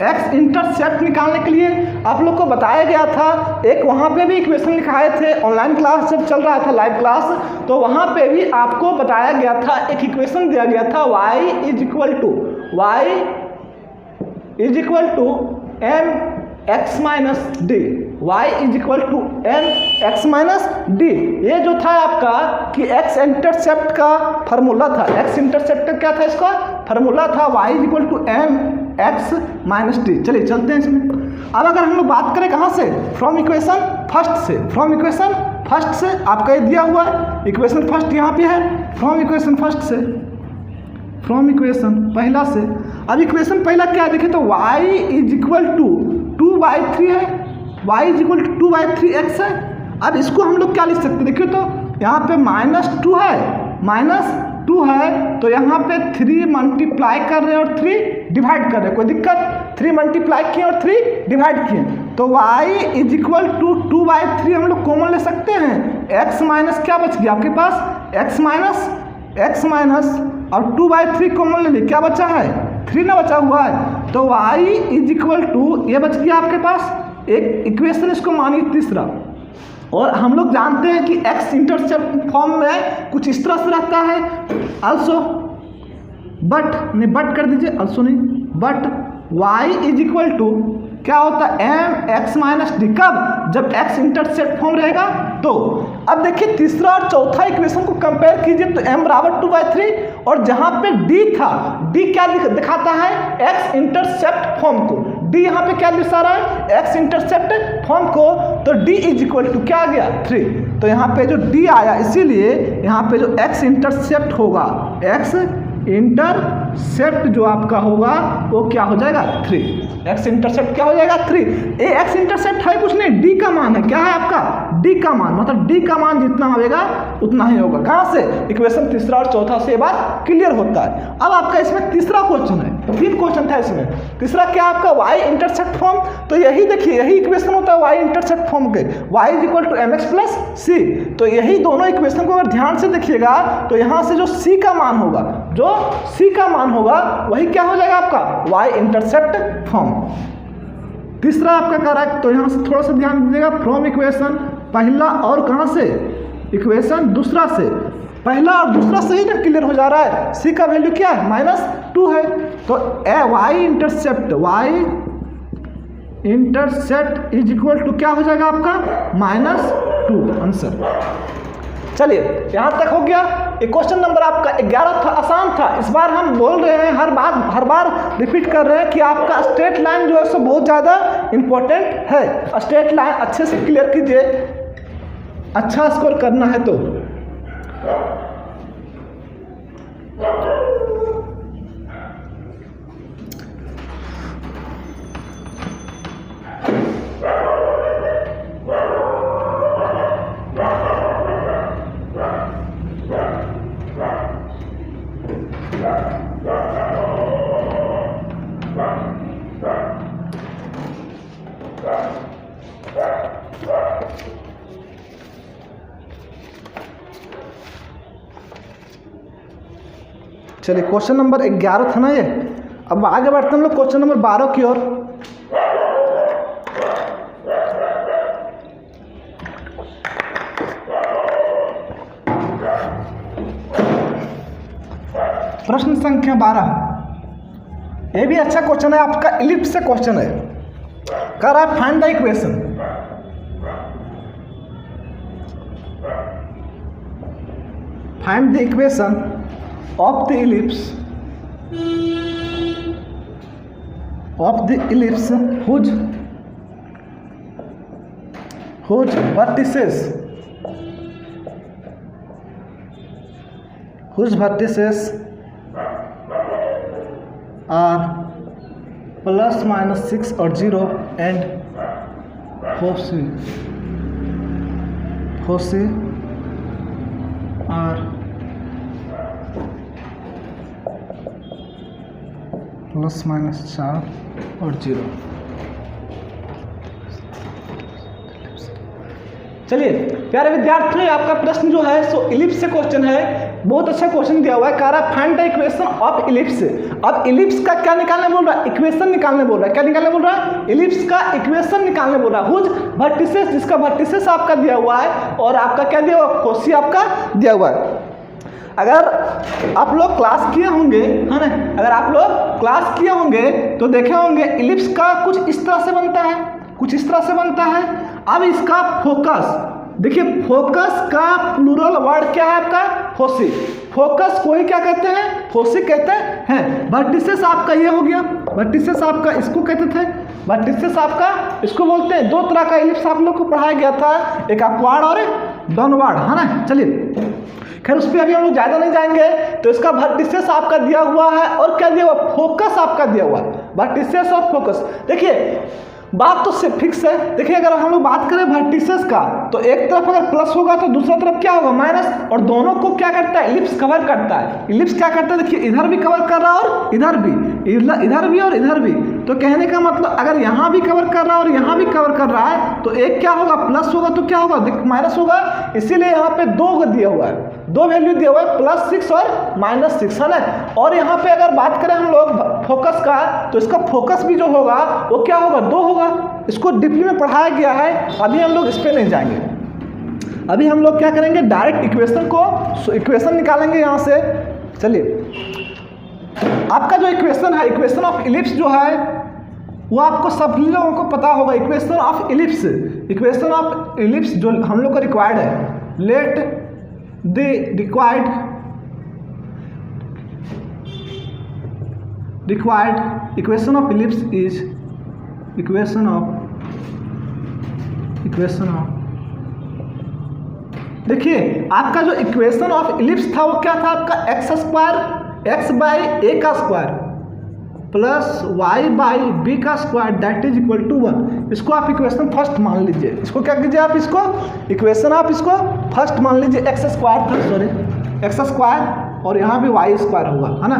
x इंटरसेप्ट निकालने के लिए आप लोग को बताया गया था, एक वहाँ पे भी इक्वेशन लिखाए थे, ऑनलाइन क्लास जब चल रहा था लाइव क्लास, तो वहाँ पे भी आपको बताया गया था, एक इक्वेशन दिया गया था y is equal to M X minus D, y is equal to M X minus D. ये जो था आपका कि x इंटरसेप्ट का फार्मूला था, x इंटरसेप्ट का क्या था, इसका फार्मूला था y is equal to M X minus D. चलिए चलते हैं इसमें। अब अगर हम लोग बात करें कहाँ से, फ्रॉम इक्वेशन फर्स्ट से, फ्रॉम इक्वेशन फर्स्ट से आपका ये दिया हुआ है, इक्वेशन फर्स्ट यहाँ पे है, फ्रॉम इक्वेशन फर्स्ट से, फ्रॉम इक्वेशन पहला से। अब इक्वेशन पहला क्या है, देखिए तो y इज इक्वल टू 2/3 है, y is equal to 2/3x है। अब इसको हम लोग क्या लिख सकते हैं, देखिए तो यहाँ पे -2 है, -2 है, तो यहाँ पे 3 मल्टीप्लाई कर रहे हैं और 3 डिवाइड कर रहे हैं, कोई दिक्कत, 3 मल्टीप्लाई किए और 3 डिवाइड किए, तो y इज इक्वल टू 2/3 हम लोग कॉमन ले सकते हैं। x माइनस क्या बच गया आपके पास, x माइनस और 2/3 कॉमन ले लिए, क्या बचा है, 3 ना बचा हुआ है, तो y इज इक्वल टू ये बच गया आपके पास एक इक्वेशन, इसको मानिए तीसरा। और हम लोग जानते हैं कि x इंटरसेप्ट फॉर्म में कुछ इस तरह से रहता है, अल्सो बट कर दीजिए, अल्सो नहीं, but y is equal to क्या होता है, एम एक्स माइनस डी। कब, जब x इंटरसेप्ट फॉर्म रहेगा तो। अब देखिए तीसरा और चौथा इक्वेशन को कंपेयर कीजिए तो m बराबर 2/3, और जहां पे d था, d क्या दिखाता है, x इंटरसेप्ट फॉर्म को, d यहाँ पे क्या दिखा रहा है, x इंटरसेप्ट फॉर्म को, तो d इज इक्वल टू क्या आ गया 3। तो यहाँ पे जो d आया, इसीलिए यहाँ पे जो x इंटरसेप्ट होगा, x इंटरसेप्ट जो आपका होगा वो क्या हो जाएगा 3। एक्स इंटरसेप्ट क्या हो जाएगा 3। ए एक्स इंटरसेप्ट है कुछ नहीं, डी का मान है, क्या है आपका डी का मान, मतलब डी का मान जितना होगा उतना ही होगा। कहाँ से, इक्वेशन तीसरा और चौथा से ये बात क्लियर होता है। अब आपका इसमें तीसरा क्वेश्चन है, 3 क्वेश्चन था इसमें। तीसरा क्या आपका वाई इंटरसेप्ट फॉर्म, तो यही देखिए यही इक्वेशन होता है वाई इंटरसेप्ट फॉर्म के, y is equal to M x plus c. तो यही दोनों इक्वेशन को अगर ध्यान से देखिएगा तो यहाँ से जो c का मान होगा, जो c का मान होगा वही क्या हो जाएगा आपका y इंटरसेप्ट फॉर्म। तीसरा आपका क्या रहा है, तो यहाँ से थोड़ा सा ध्यान दीजिएगा, फ्रॉम इक्वेशन पहला और कहाँ से, इक्वेशन दूसरा से, पहला और दूसरा से ही ना क्लियर हो जा रहा है। c का वैल्यू क्या है -2 है, तो y intercept is equal to क्या हो जाएगा आपका -2 आंसर। चलिए यहाँ तक हो गया। एक क्वेश्चन नंबर आपका 11 था, आसान था। इस बार हम बोल रहे हैं, हर बार रिपीट कर रहे हैं कि आपका स्ट्रेट लाइन जो है सो बहुत ज़्यादा इंपॉर्टेंट है। स्ट्रेट लाइन अच्छे से क्लियर कीजिए, अच्छा स्कोर करना है तो। चलिए क्वेश्चन नंबर 11 था ना ये। अब आगे बढ़ते हैं हम लोग क्वेश्चन नंबर 12 की ओर। प्रश्न संख्या 12, ये भी अच्छा क्वेश्चन है आपका, इलिप्स से क्वेश्चन है। कह रहा है find the equation, find the equation of the ellipse whose vertices are plus minus 6 or 0 and foci are plus minus 4 और 0। चलिए प्यारे विद्यार्थियों, आपका प्रश्न जो है सो इलिप्स से क्वेश्चन है। बहुत अच्छा क्वेश्चन दिया हुआ है। कह रहा है find the equation of ellipse. अब इलिप्स का क्या निकालने बोल रहा है? इक्वेशन निकालने बोल रहा है। क्या निकालने बोल रहा है? इलिप्स का इक्वेशन निकालने बोल रहा है। हुज वर्टिसेस, जिसका वर्टिसेस आपका दिया हुआ है और आपका क्या दिया हुआ है? फोसी आपका दिया हुआ है। अगर आप लोग क्लास किए होंगे, है ना, अगर आप लोग क्लास किए होंगे तो देखे होंगे इलिप्स का कुछ इस तरह से बनता है, कुछ इस तरह से बनता है। अब इसका फोकस देखिए, फोकस का प्लूरल वर्ड क्या है आपका? फोसी। फोकस को ही क्या कहते हैं? फोसी कहते हैं। वर्टिसेस आपका ये हो गया, वर्टिसेस आपका इसको कहते थे, वर्टिसेस आपका इसको बोलते हैं। दो तरह का इलिप्स आप लोग को पढ़ाया गया था, एक अपवार्ड और एक डाउनवार्ड, है ना। चलिए खैर उस पर अभी हम लोग ज़्यादा नहीं जाएंगे। तो इसका वर्टिसेस आपका दिया हुआ है और क्या दिया हुआ? फोकस आपका दिया हुआ है। वर्टिसेस और फोकस, देखिए बात तो सिर्फ फिक्स है। देखिए अगर हम लोग बात करें वर्टिसेस का, तो एक तरफ अगर प्लस होगा तो दूसरा तरफ क्या होगा? माइनस। और दोनों को क्या करता है? इलिप्स कवर करता है। इलिप्स क्या करता है? देखिए इधर भी कवर कर रहा है और इधर भी, इधर भी और इधर भी। तो कहने का मतलब अगर यहाँ भी कवर कर रहा है और यहाँ भी कवर कर रहा है तो एक क्या होगा? प्लस होगा तो क्या होगा? माइनस होगा। इसीलिए यहाँ पे दो दिया हुआ है, दो वैल्यू दिया हुआ है, +6 और -6, है ना। और यहाँ पे अगर बात करें हम लोग फोकस का, तो इसका फोकस भी जो होगा वो क्या होगा? 2 होगा। इसको डीपली में पढ़ाया गया है, अभी हम लोग इस पे नहीं जाएंगे। अभी हम लोग क्या करेंगे? डायरेक्ट इक्वेशन को, इक्वेशन निकालेंगे यहाँ से। चलिए आपका जो इक्वेशन है, इक्वेशन ऑफ इलिप्स जो है वो आपको सभी लोगों को पता होगा। Equation of ellipse, equation of ellipse जो हम लोग को रिक्वायर्ड है, late the required equation of ellipse is equation of देखिए आपका जो इक्वेशन ऑफ इलिप्स था वो क्या था आपका? x² प्लस y/b का square that is equal to 1। इसको आप इक्वेशन फर्स्ट मान लीजिए। इसको क्या कीजिए आप? इसको इक्वेशन आप इसको फर्स्ट मान लीजिए। x² और यहाँ भी y² होगा, है ना।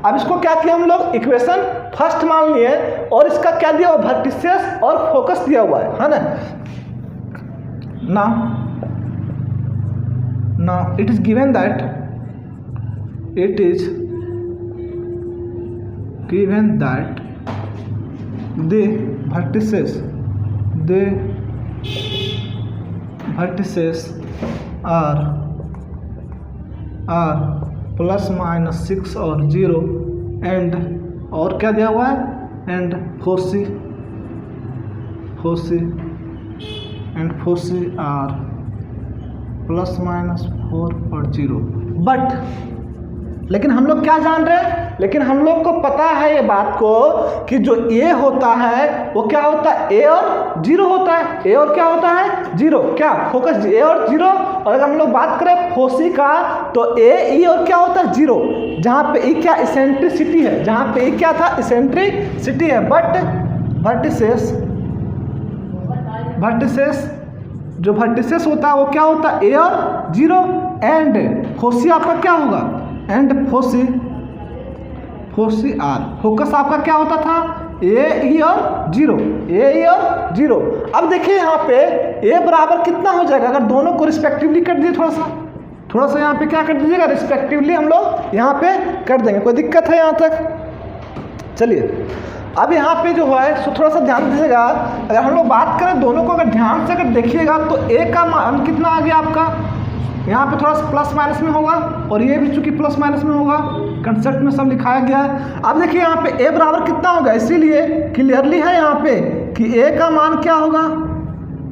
अब इसको क्या किया हम लोग? इक्वेशन फर्स्ट मान लिए और इसका क्या दिया हुआ? वर्टिसेस और फोकस दिया हुआ है ना। now it is given that the vertices are +/- और 0 एंड और क्या दिया हुआ है? एंड फोसी आर +/4 और 0। बट लेकिन हम लोग क्या जान रहे हैं? लेकिन हम लोग को पता है ये बात को कि जो ए होता है वो क्या होता है? ए और 0 होता है। ए और क्या होता है? 0। क्या? फोकस ए और 0। और अगर हम लोग बात करें फोसी का तो ए ई और क्या होता है? 0। जहाँ पे ई क्या? इसेंट्रिसिटी है। जहाँ पे ई क्या था? इसेंट्रिसिटी है। बट वर्टिसेस जो वर्टिसेस होता है वो क्या होता है? ए और 0 एंड फोसी आपका क्या होगा? And foci are. फोकस आपका क्या होता था? ए ई और 0, ए ई और 0। अब देखिए यहाँ पे ए बराबर कितना हो जाएगा? अगर दोनों को रिस्पेक्टिवली कर दिए, थोड़ा सा यहाँ पे क्या कर दीजिएगा, रिस्पेक्टिवली हम लोग यहाँ पे कर देंगे। कोई दिक्कत है यहाँ तक? चलिए अब यहाँ पे जो है सो थोड़ा सा ध्यान दीजिएगा। अगर हम लोग बात करें दोनों को अगर ध्यान से अगर देखिएगा तो ए का मान कितना आ गया आपका, यहाँ पे थोड़ा सा प्लस माइनस में होगा और ये भी चूंकि प्लस माइनस में होगा, कंसेप्ट में सब लिखाया गया है। अब देखिए यहाँ पे ए बराबर कितना होगा, इसीलिए क्लियरली है यहाँ पे कि ए का मान क्या होगा,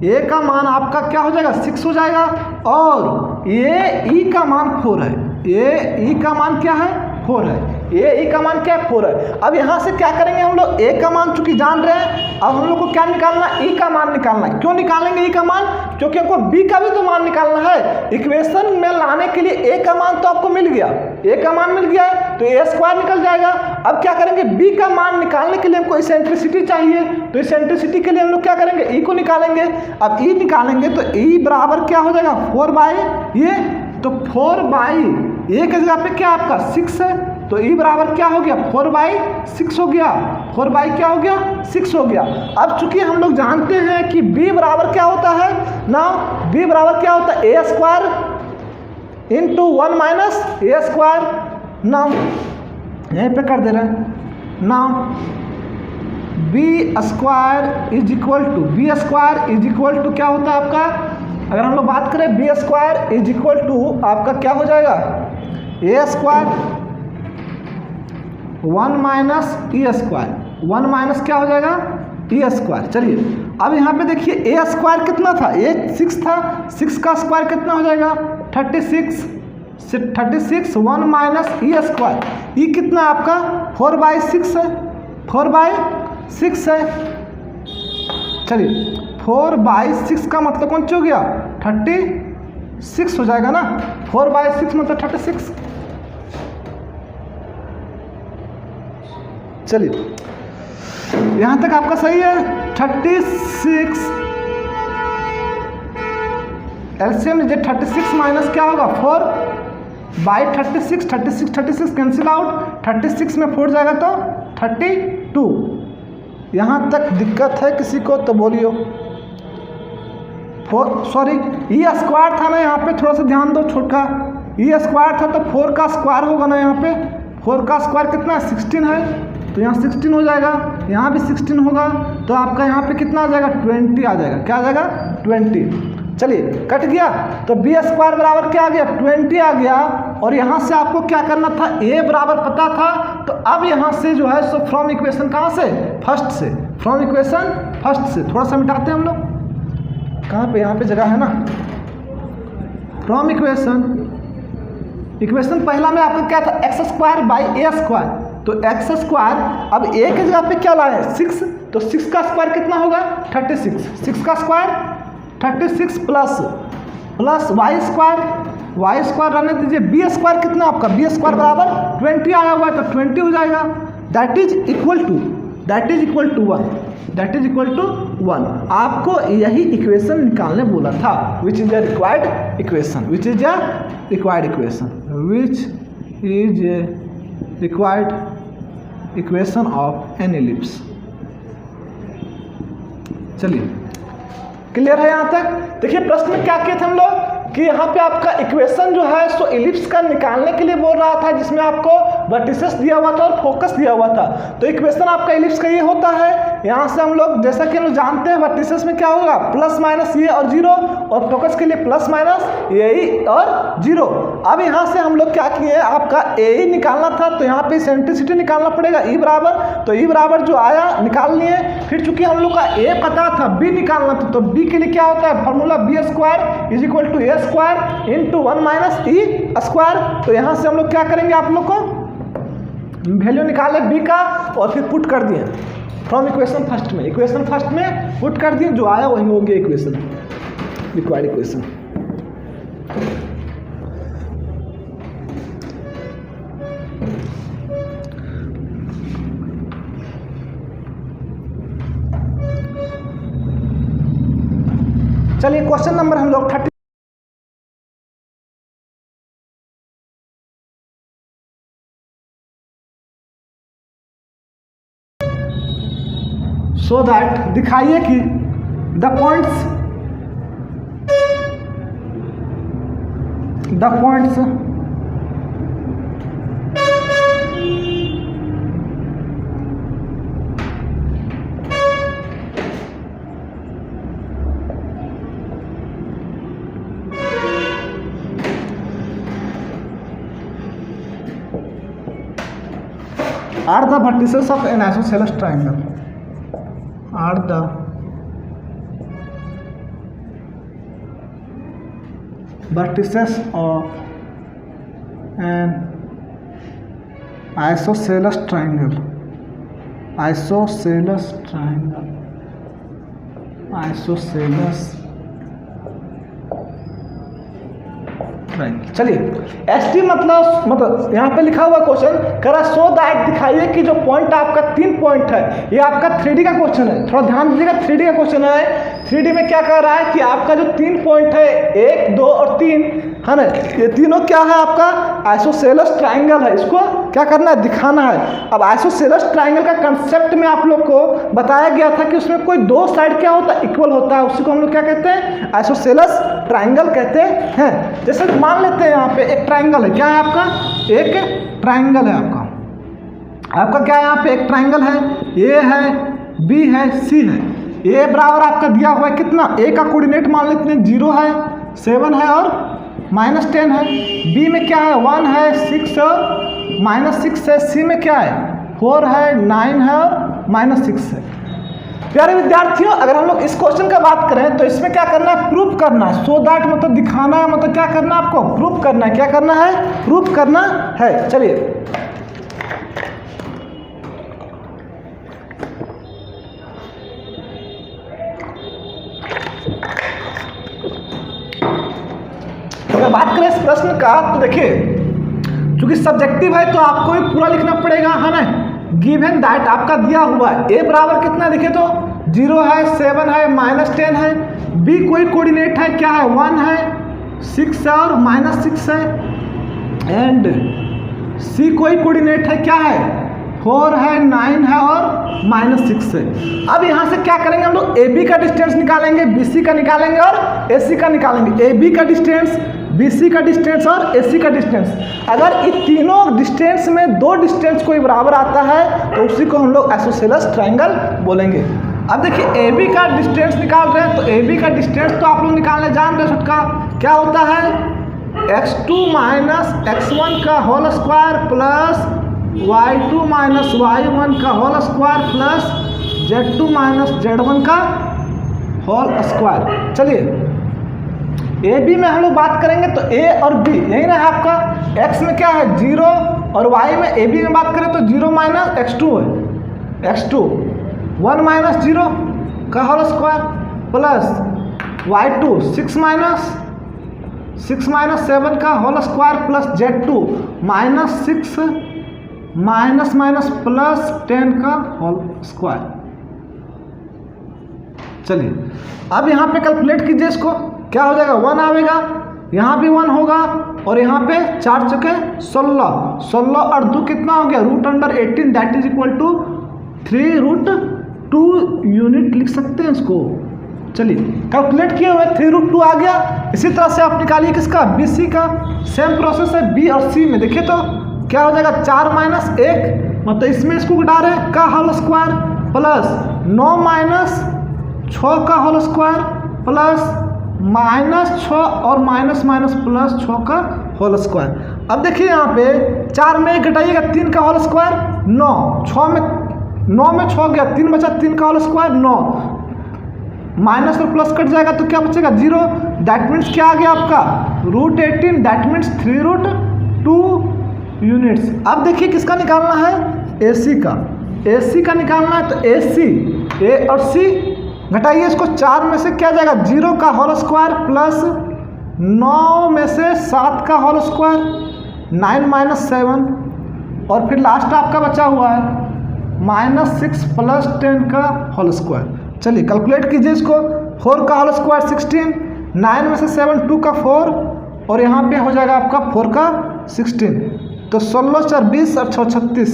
ए का मान आपका क्या हो जाएगा 6 हो जाएगा और ये ई का मान 4 है, ये ई का मान क्या है 4 है, ये ई का मान क्या है 4 है। अब यहाँ से क्या करेंगे हम लोग, ए का मान चूंकि जान रहे हैं, अब हम लोग को क्या निकालना है, ई का मान निकालना है। क्यों निकालेंगे ई का मान, क्योंकि हमको बी का भी तो मान निकालना है। इक्वेशन में लाने के लिए ए का मान तो आपको मिल गया, ए का मान मिल गया है तो ए स्क्वायर निकल जाएगा। अब क्या करेंगे, बी का मान निकालने के लिए हमको इसेंट्रिसिटी चाहिए, तो इसेंट्रिसिटी के लिए हम लोग क्या करेंगे, ई को निकालेंगे। अब ई निकालेंगे तो ई बराबर क्या हो जाएगा 4 बाई ये, तो 4 बाई ए की जगह पे क्या आपका 6 है, तो ई बराबर क्या हो गया 4 बाई 6 हो गया, 4 बाई क्या हो गया 6 हो गया। अब चूंकि हम लोग जानते हैं कि बी बराबर क्या होता है ना, बी बराबर क्या होता है A square into 1 minus A square. Now यहीं पे कर दे रहे हैं, now B square is equal to क्या होता है आपका, अगर हम लोग बात करें B square is equal to आपका क्या हो जाएगा A square 1 minus E square, 1 minus क्या हो जाएगा ई स्क्वायर। चलिए अब यहाँ पे देखिए ए स्क्वायर कितना था, ए 6 था, 6 का स्क्वायर कितना हो जाएगा 36, 1 माइनस ई स्क्वायर, ई कितना आपका 4 बाई 6 है, 4 बाई 6 है। चलिए 4 बाई 6 का मतलब कौन सी हो गया 36 हो जाएगा ना, 4 बाई 6 मतलब 36। चलिए यहाँ तक आपका सही है। 36 एलसीएम लीजिए, 36 माइनस क्या होगा 4 बाई 36, 36 कैंसिल आउट, 36 में 4 जाएगा तो 32। यहाँ तक दिक्कत है किसी को तो बोलियो। 4 सॉरी ई स्क्वायर था ना, यहाँ पे थोड़ा सा ध्यान दो, छोटा ई स्क्वायर था तो 4 का स्क्वायर होगा ना, यहाँ पे 4 का स्क्वायर कितना है 16 है, तो यहाँ 16 हो जाएगा, यहाँ भी 16 होगा, तो आपका यहाँ पे कितना आ जाएगा 20 आ जाएगा, क्या आ जाएगा 20। चलिए कट गया, तो बी स्क्वायर बराबर क्या आ गया 20 आ गया। और यहाँ से आपको क्या करना था, ए बराबर पता था, तो अब यहाँ से जो है सो फ्रॉम इक्वेशन कहाँ से फर्स्ट से, फ्रॉम इक्वेशन फर्स्ट से थोड़ा सा मिटाते हैं हम लोग, कहाँ पे यहाँ पे जगह है ना, फ्रॉम इक्वेशन पहला में आपका क्या था x square by A square, तो एक्स स्क्वायर अब ए की जगह पे क्या लाए 6, तो 6 का स्क्वायर कितना होगा 36, 6 का स्क्वायर 36 प्लस वाई स्क्वायर रहने दीजिए, बी स्क्वायर कितना आपका बी स्क्वायर बराबर 20 आया हुआ है तो 20 हो जाएगा, दैट इज इक्वल टू 1। आपको यही इक्वेशन निकालने बोला था, which is a required equation of an ellipse. चलिए क्लियर है यहाँ तक। देखिए प्रश्न में क्या किए थे हम लोग कि यहाँ पे आपका इक्वेशन जो है सो एलिप्स का निकालने के लिए बोल रहा था, जिसमें आपको वर्टिसेस दिया हुआ था और फोकस दिया हुआ था। तो इक्वेशन आपका एलिप्स का ये होता है, यहाँ से हम लोग जैसा कि हम लोग जानते हैं वर्टिसेस में क्या होगा प्लस माइनस ये और 0, और फोकस के लिए प्लस माइनस यही और 0। अब यहाँ से हम लोग क्या किए, आपका ए निकालना था तो यहाँ पे सेंट्रिसिटी निकालना पड़ेगा ई बराबर, तो ई बराबर जो आया निकाल लिए। फिर चूंकि हम लोग का ए पता था बी निकालना था, तो बी के लिए क्या होता है formula B square is equal to A square into 1 minus E square. तो यहाँ से हम लोग क्या करेंगे, आप लोग को वैल्यू निकाले बी का और फिर पुट कर दिए फ्रॉम इक्वेशन फर्स्ट में पुट कर दिए, जो आया वही हो गया इक्वेशन, रिक्वायर्ड इक्वेशन। चलिए क्वेश्चन नंबर हम लोग 30 सो दैट दिखाइए कि the points the points are the vertices of an isosceles triangle. Are the vertices of an isosceles triangle. Isosceles triangle. Isosceles चलिए एस टी मतलब यहाँ पे लिखा हुआ क्वेश्चन कह रहा है सो दैट दिखाइए कि जो पॉइंट आपका 3 पॉइंट है, ये आपका 3D का क्वेश्चन है, थोड़ा ध्यान दीजिएगा 3D का क्वेश्चन है। 3D में क्या कह रहा है कि आपका जो 3 पॉइंट है 1, 2 और 3 है ना, ये तीनों क्या है आपका आइसोसेलेस ट्राइंगल है, इसको क्या करना है दिखाना है। अब आइसोसेलेस ट्राइंगल का कंसेप्ट में आप लोग को बताया गया था कि उसमें कोई दो साइड क्या होता है इक्वल होता है, उसी को हम लोग क्या कहते हैं आइसोसेलेस ट्राइंगल कहते हैं। जैसे मान लेते हैं यहाँ पे एक ट्राइंगल है, क्या है आपका एक ट्राइंगल है, आपका क्या है यहाँ पे एक ट्राइंगल है, ए है बी है सी है। ए बराबर आपका दिया हुआ है कितना, ए का कोऑर्डिनेट मान लेते हैं 0 है 7 है और -10 है। बी में क्या है 1 है 6 और -6 है। सी में क्या है 4 है 9 है और -6 है। प्यारे विद्यार्थियों अगर हम लोग इस क्वेश्चन का बात करें तो इसमें क्या करना है प्रूफ करना है। सो दैट मतलब दिखाना है, मतलब क्या करना है आपको प्रूफ करना है। क्या करना है प्रूफ करना है। चलिए अगर बात करें इस प्रश्न का तो देखिए चूंकि सब्जेक्टिव है तो आपको ही पूरा लिखना पड़ेगा है ना। गिवन दैट आपका दिया हुआ है ए बराबर कितना देखिए तो 0 है 7 है -10 है। बी कोई कोऑर्डिनेट है क्या है 1 है 6 है और -6 है। एंड सी कोई कोऑर्डिनेट है क्या है 4 है 9 है और -6 है। अब यहाँ से क्या करेंगे हम लोग ए बी का डिस्टेंस निकालेंगे, बी सी का निकालेंगे और ए सी का निकालेंगे। ए बी का डिस्टेंस बी सी का डिस्टेंस और ए सी का डिस्टेंस। अगर इन तीनों डिस्टेंस में दो डिस्टेंस कोई बराबर आता है तो उसी को हम लोग आइसोसेलेस ट्राइंगल बोलेंगे। अब देखिए ए बी का डिस्टेंस निकाल रहे हैं तो ए बी का डिस्टेंस तो आप लोग निकालने जान रहे छुटका क्या होता है x2 - x1 का whole square plus y2 - y1 का whole square plus z2 - z1 का होल स्क्वायर। चलिए ए बी में हम लोग बात करेंगे तो ए और बी यही ना है आपका। x में क्या है 0 और y में ए बी में बात करें तो 0 - x2 है x2 1 - 0 का होल स्क्वायर प्लस y2 6 - 7 का whole square plus z2 -6 minus plus 10 का होल स्क्वायर। चलिए अब यहाँ पे कैलकुलेट कीजिए इसको, क्या हो जाएगा 1 आएगा, यहाँ भी 1 होगा और यहाँ पे 4 चुके 16 और 2 कितना हो गया √18 that is equal to 3√2 unit लिख सकते हैं इसको। चलिए कैलकुलेट किए हुए 3√2 आ गया। इसी तरह से आप निकालिए किसका बी सी का, सेम प्रोसेस है बी और सी में। देखिए तो क्या हो जाएगा 4 - 1 मतलब इसमें इसको घटा रहे का होल स्क्वायर प्लस 9 - 6 का होल स्क्वायर प्लस -6 और माइनस प्लस 6 का होल स्क्वायर। अब देखिए यहाँ पे 4 में घटाइएगा 3 का होल स्क्वायर 9 में 6 गया 3 बचा 3 का होल स्क्वायर 9 माइनस और प्लस कट जाएगा तो क्या बचेगा 0। दैट मीन्स क्या आ गया आपका √18 दैट मीन्स 3√2 यूनिट्स। अब देखिए किसका निकालना है AC का, AC का निकालना है तो AC A और C घटाइए इसको 4 में से क्या जाएगा 0 का होल स्क्वायर प्लस 9 में से 7 का होल स्क्वायर 9 - 7 और फिर लास्ट आपका बचा हुआ है -6 प्लस 10 का होल स्क्वायर। चलिए कैलकुलेट कीजिए इसको 4 का होल स्क्वायर 16 9 में से 7 2 का 4 और यहाँ पे हो जाएगा आपका 4 का 16 तो 16 4 20 और 6 36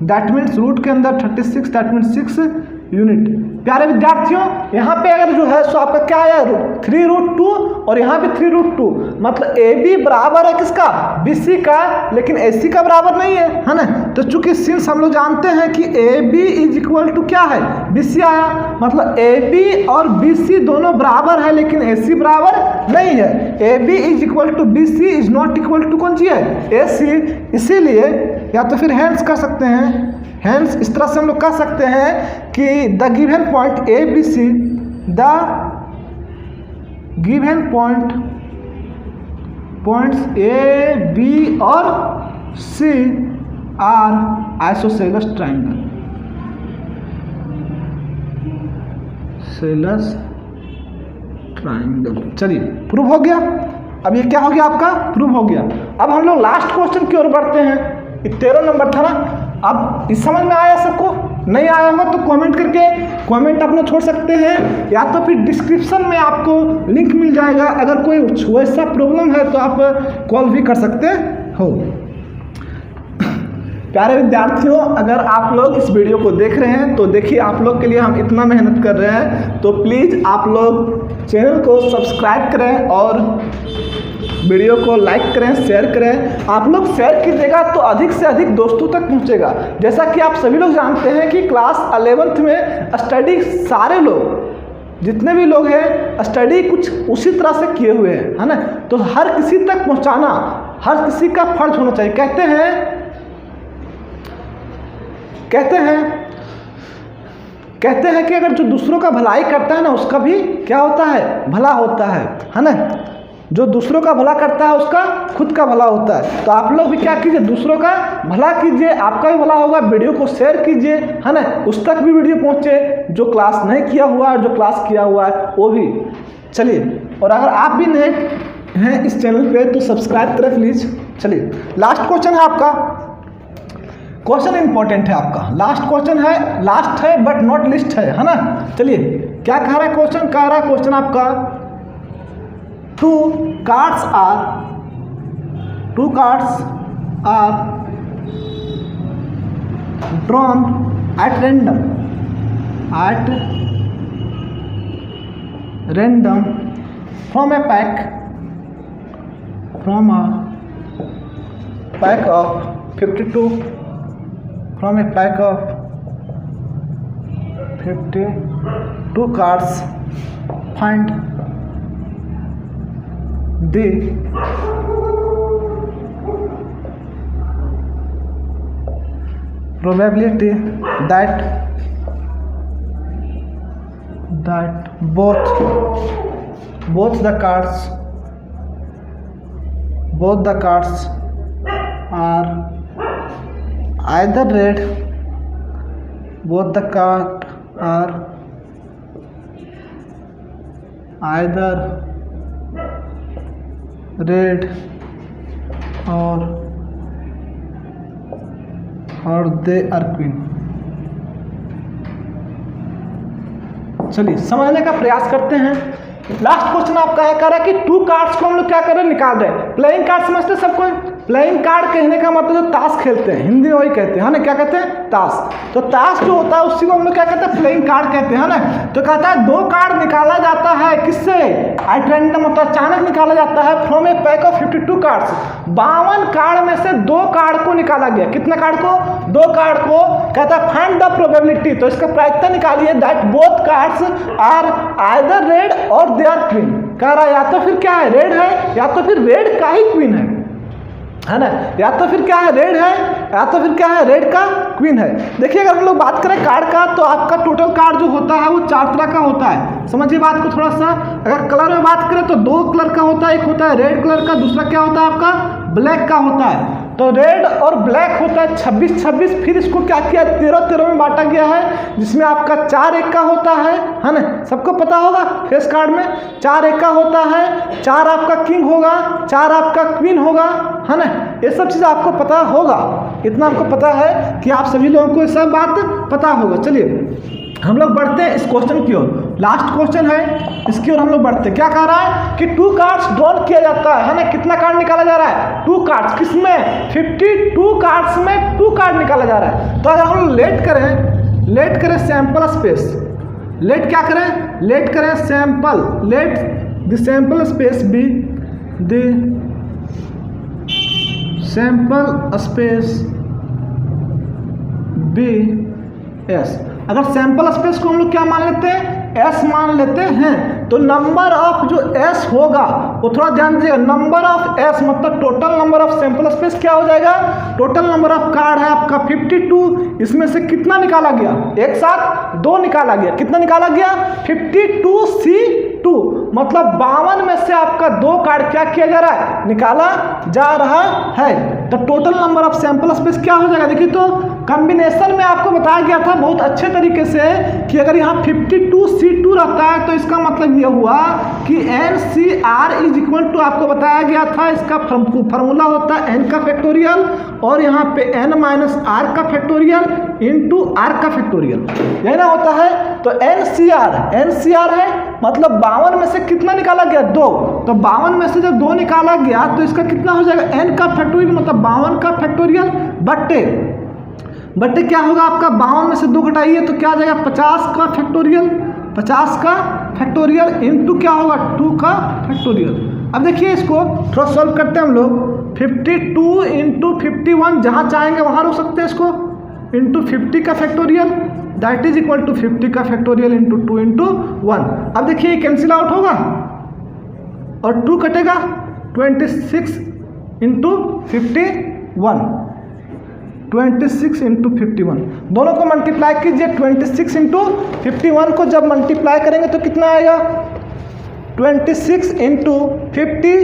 दैट मीन्स रूट के अंदर 36 दैट मीन्स 6 यूनिट। प्यारे विद्यार्थियों, यहाँ पे अगर जो है सो आपका क्या आया 3√2 और यहाँ पे 3√2, मतलब ए बी बराबर है किसका, बी सी का, लेकिन ए सी का बराबर नहीं है ना। तो चूंकि सिंस हम लोग जानते हैं कि A B is equal to क्या है, बी सी आया, मतलब ए बी और बी सी दोनों बराबर है लेकिन ए सी बराबर नहीं है। A B is equal to B C is not equal to कौन सी है, ए सी। इसीलिए या तो फिर हैंस कर सकते हैं, हैंस इस तरह से हम लोग कह सकते हैं कि the given point A B C, the given points A B और सी आर आइसोसेलेस ट्राइंगल, सेलस ट्राइंगल। चलिए प्रूव हो गया। अब ये क्या हो गया आपका, प्रूव हो गया। अब हम लोग लास्ट क्वेश्चन की ओर बढ़ते हैं। 13 नंबर था ना। अब इस समझ में आया सबको, नहीं आया होगा तो कमेंट करके कमेंट अपना छोड़ सकते हैं, या तो फिर डिस्क्रिप्शन में आपको लिंक मिल जाएगा। अगर कोई वैसा प्रॉब्लम है तो आप कॉल भी कर सकते हो। प्यारे विद्यार्थियों, अगर आप लोग इस वीडियो को देख रहे हैं तो देखिए, आप लोग के लिए हम इतना मेहनत कर रहे हैं, तो प्लीज़ आप लोग चैनल को सब्सक्राइब करें और वीडियो को लाइक करें, शेयर करें। आप लोग शेयर कीजिएगा तो अधिक से अधिक दोस्तों तक पहुंचेगा। जैसा कि आप सभी लोग जानते हैं कि क्लास 11th में स्टडी सारे लोग, जितने भी लोग हैं, स्टडी कुछ उसी तरह से किए हुए हैं, है ना। तो हर किसी तक पहुंचाना हर किसी का फर्ज होना चाहिए। कहते हैं कि अगर जो दूसरों का भलाई करता है ना, उसका भी क्या होता है, भला होता है ना। जो दूसरों का भला करता है उसका खुद का भला होता है। तो आप लोग भी क्या कीजिए, दूसरों का भला कीजिए, आपका भी भला होगा। वीडियो को शेयर कीजिए, है ना, उस तक भी वीडियो पहुंचे जो क्लास नहीं किया हुआ है, जो क्लास किया हुआ है वो भी। चलिए, और अगर आप भी नए हैं इस चैनल पे तो सब्सक्राइब करें प्लीज। चलिए, लास्ट क्वेश्चन है आपका, क्वेश्चन इंपॉर्टेंट है आपका। लास्ट क्वेश्चन है, लास्ट है बट नॉट लिस्ट है ना। चलिए, क्या कह रहा है क्वेश्चन, कह रहा है क्वेश्चन आपका, two cards are drawn at random from a pack of 52 cards. Find the probability that both the cards are either red, both the cards are either red or they are queen। चलिए समझने का प्रयास करते हैं। Last question आपका है, कह रहा है कि 2 कार्ड्स को हम लोग क्या कर रहे हैं, निकाल रहे हैं। प्लेइंग कार्ड समझते हैं सबको। प्लेइंग कार्ड कहने का मतलब ताश खेलते हैं, हिंदी में वही कहते हैं ना, क्या कहते हैं, ताश। तो ताश जो होता है उसी को हम लोग क्या कहते हैं, प्लेइंग कार्ड कहते हैं ना। तो कहता है 2 कार्ड निकाला जाता है, किससे, एट रैंडम होता है, अचानक निकाला जाता है, from A pack of 52 cards. 52 card में से 2 कार्ड को निकाला गया। कितने कार्ड को, 2 कार्ड को। कहता है फाइंड द प्रोबेबिलिटी, तो इसका प्रायिकता निकालिए, that both cards are either red और दे आर क्वीन। कह रहा है या तो फिर क्या है, रेड है, या तो फिर रेड का ही क्वीन है ना। या तो फिर क्या है, रेड है, या तो फिर क्या है, रेड का क्वीन है। देखिए, अगर हम लोग बात करें कार्ड का, तो आपका टोटल कार्ड जो होता है वो 4 तरह का होता है। समझिए बात को थोड़ा सा। अगर कलर में बात करें तो 2 कलर का होता है, एक होता है रेड कलर का, दूसरा क्या होता है आपका, ब्लैक का होता है। तो रेड और ब्लैक होता है 26-26। फिर इसको क्या किया, 13-13 में बांटा गया है, जिसमें आपका 4 एक का होता है ना। सबको पता होगा फेस कार्ड में 4 एक का होता है, 4 आपका किंग होगा, 4 आपका क्वीन होगा, है ना। ये सब चीज़ आपको पता होगा, इतना आपको पता है कि आप सभी लोगों को ये सब बात पता होगा। चलिए हम लोग बढ़ते हैं इस क्वेश्चन की ओर। लास्ट क्वेश्चन है, इसकी ओर हम लोग बढ़ते हैं। क्या कह रहा है कि 2 कार्ड्स ड्रॉ किया जाता है ना। कितना कार्ड निकाला जा रहा है, 2 कार्ड्स। किसमें, 52 कार्ड्स में 2 कार्ड निकाला जा रहा है। तो अगर हम लेट करें लेट करें सैंपल स्पेस, लेट क्या करें, लेट करें sample, let the sample space B, the sample space B S. अगर सैंपल स्पेस को हम लोग क्या मान लेते हैं, एस मान लेते हैं, तो नंबर ऑफ जो एस होगा वो थोड़ा ध्यान दीजिएगा, नंबर ऑफ एस मतलब total number of sample space क्या हो जाएगा, टोटल नंबर ऑफ कार्ड है आपका 52, इसमें से कितना निकाला गया, एक साथ 2 निकाला गया, कितना निकाला गया 52C2, मतलब 52 में से आपका 2 कार्ड क्या किया जा रहा है, निकाला जा रहा है। तो total number of sample space क्या हो जाएगा, देखिए तो कॉम्बिनेशन में आपको बताया गया था बहुत अच्छे तरीके से कि अगर यहाँ 52C2 रहता है तो इसका मतलब यह हुआ कि NCR इज इक्वल टू, आपको बताया गया था इसका फॉर्मूला होता है n का फैक्टोरियल और यहाँ पे n माइनस आर का फैक्टोरियल इंटू आर का फैक्टोरियल, यही ना होता है। तो NCR है मतलब 52 में से कितना निकाला गया 2, तो 52 में से जब 2 निकाला गया तो इसका कितना हो जाएगा n का फैक्टोरियल, मतलब 52 का फैक्टोरियल बट्टे क्या होगा आपका 52 में से 2 घटाइए तो क्या आ जाएगा 50 का फैक्टोरियल, 50 का फैक्टोरियल इंटू क्या होगा 2 का फैक्टोरियल। अब देखिए इसको थोड़ा सॉल्व करते हैं हम लोग, 52 इंटू 51 जहाँ चाहेंगे वहाँ रोक सकते हैं इसको, इंटू 50 का factorial that is equal to 50 का फैक्टोरियल इंटू 2 इंटू 1। अब देखिए ये कैंसिल आउट होगा और 2 कटेगा, 26 इंटू 51, 26 इंटू 51, दोनों को मल्टीप्लाई कीजिए, 26 इंटू 51 को जब मल्टीप्लाई करेंगे तो कितना आएगा 26 इंटू 50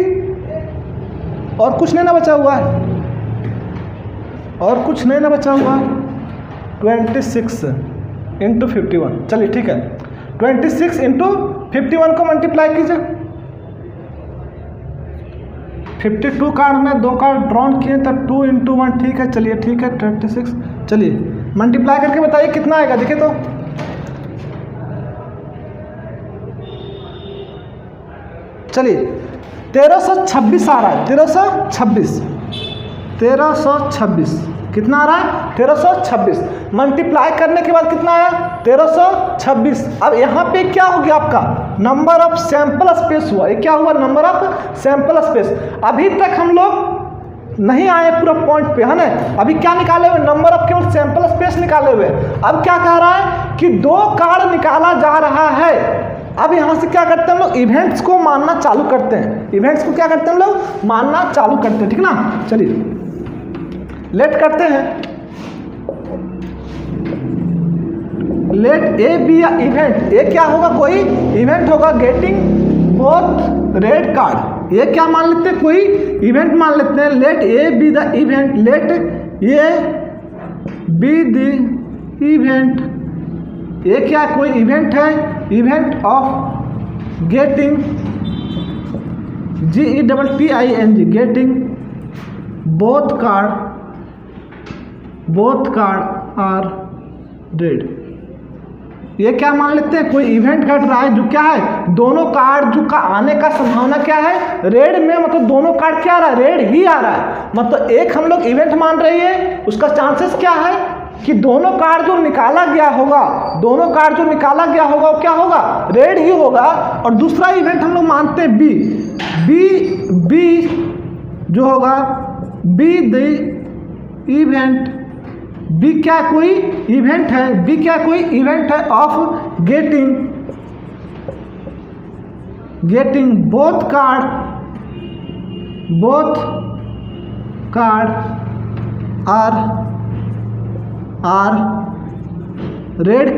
और कुछ नहीं ना बचा हुआ है, और कुछ नहीं ना बचा हुआ है, 26 इंटू 51, चलिए ठीक है 26 इंटू 51 को मल्टीप्लाई कीजिए, 52 कार्ड में 2 कार्ड ड्रॉन किए तो 2 इंटू 1, ठीक है चलिए ठीक है 26, चलिए मल्टीप्लाई करके बताइए कितना आएगा, देखिए तो चलिए 1326 आ रहा है, 1326 कितना आ रहा है 1326, मल्टीप्लाई करने के बाद कितना आया 1326। अब यहाँ पे क्या हो गया आपका नंबर ऑफ सैंपल स्पेस हुआ, ये क्या हुआ नंबर ऑफ सैंपल स्पेस। अभी तक हम लोग नहीं आए पूरा पॉइंट पे, है ना, अभी क्या निकाले हुए नंबर ऑफ केवल सैंपल स्पेस निकाले हुए। अब क्या कह रहा है कि 2 कार्ड निकाला जा रहा है। अब यहाँ से क्या करते हैं हम लोग इवेंट्स को मानना चालू करते हैं, इवेंट्स को क्या करते हैं हम लोग मानना चालू करते हैं, ठीक ना। चलिए लेट करते हैं, लेट ए बी इवेंट, ए क्या होगा कोई इवेंट होगा गेटिंग बोथ रेड कार्ड, ये क्या मान लेते हैं कोई इवेंट मान लेते हैं। Let A B the event, let A B the event, ये क्या कोई इवेंट है, event of getting GETTING getting both card are red. ये क्या मान लेते हैं कोई इवेंट घट रहा है जो क्या है दोनों कार्ड जो का आने का संभावना क्या है रेड में, मतलब दोनों कार्ड क्या आ रहा है रेड ही आ रहा है। मतलब एक हम लोग इवेंट मान रही है, उसका चांसेस क्या है कि दोनों कार्ड जो निकाला गया होगा, दोनों कार्ड जो निकाला गया होगा वो क्या होगा रेड ही होगा। और दूसरा इवेंट हम लोग मानते हैं बी जो होगा बी द इवेंट, बी क्या कोई इवेंट है, बी क्या कोई इवेंट है of getting both card are red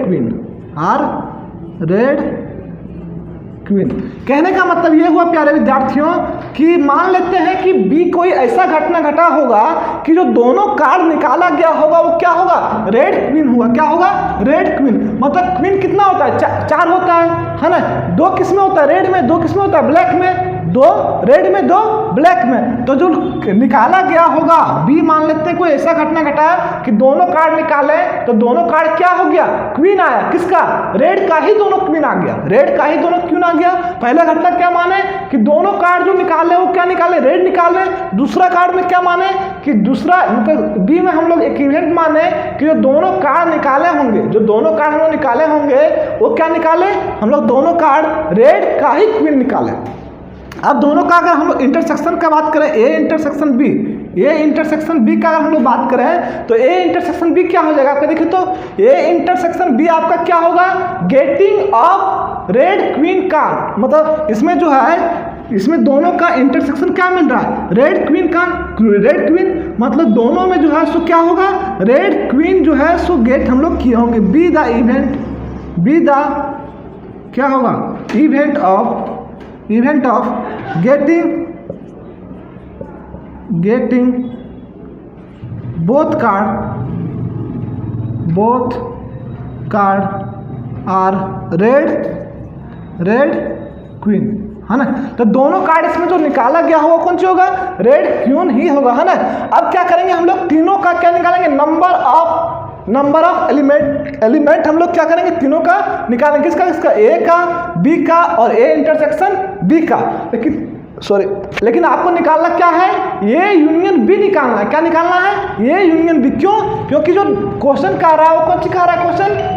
queen. कहने का मतलब ये हुआ प्यारे विद्यार्थियों कि मान लेते हैं कि बी कोई ऐसा घटना घटा होगा कि जो दोनों कार्ड निकाला गया होगा वो क्या होगा रेड क्वीन हुआ, क्या होगा रेड क्वीन। मतलब क्वीन कितना होता है 4 होता है ना, 2 किस में होता है रेड में, 2 किस में होता है ब्लैक में, 2 रेड में 2 ब्लैक में। तो जो निकाला गया होगा बी मान लेते हैं कोई ऐसा घटना घटा कि दोनों कार्ड निकाले तो दोनों कार्ड क्या हो गया क्वीन आया, किसका रेड का ही दोनों क्वीन आ गया, रेड का ही दोनों क्वीन आ गया। पहला घटना क्या माने कि दोनों कार्ड जो निकाले वो क्या निकाले रेड निकाले। दूसरा कार्ड में क्या माने कि दूसरा मतलब बी में हम लोग एक इवेंट माने कि जो दोनों कार्ड निकाले होंगे, जो दोनों कार्ड हम लोग निकाले होंगे वो क्या निकाले, हम लोग दोनों कार्ड रेड का ही क्वीन निकाले। अब दोनों का अगर हम लोग इंटरसेक्शन का बात करें, A intersection B, A intersection B का अगर हम लोग बात करें तो ए इंटरसेक्शन बी क्या हो जाएगा आपका, देखिए तो ए इंटरसेक्शन बी आपका क्या होगा, getting of red queen card. मतलब इसमें जो है, इसमें दोनों का इंटरसेक्शन क्या मिल रहा है, रेड क्वीन का, रेड क्वीन मतलब दोनों में जो है सो क्या होगा, रेड क्वीन जो है सो गेट हम लोग किए होंगे। B the event, be the क्या होगा, event of getting both card are red queen, है ना। तो दोनों कार्ड इसमें जो निकाला गया होगा कौन सी होगा, रेड क्वीन ही होगा, है ना। अब क्या करेंगे हम लोग, तीनों का क्या निकालेंगे, नंबर ऑफ एलिमेंट हम लोग क्या करेंगे, तीनों का निकालेंगे। किसका, इसका ए का, बी का और ए इंटरसेक्शन बी का। लेकिन आपको निकालना क्या है, ये यूनियन बी निकालना है। क्या निकालना है, ये यूनियन बी। क्यों, क्योंकि जो क्वेश्चन कह रहा है वो कौन सी कह रहा है,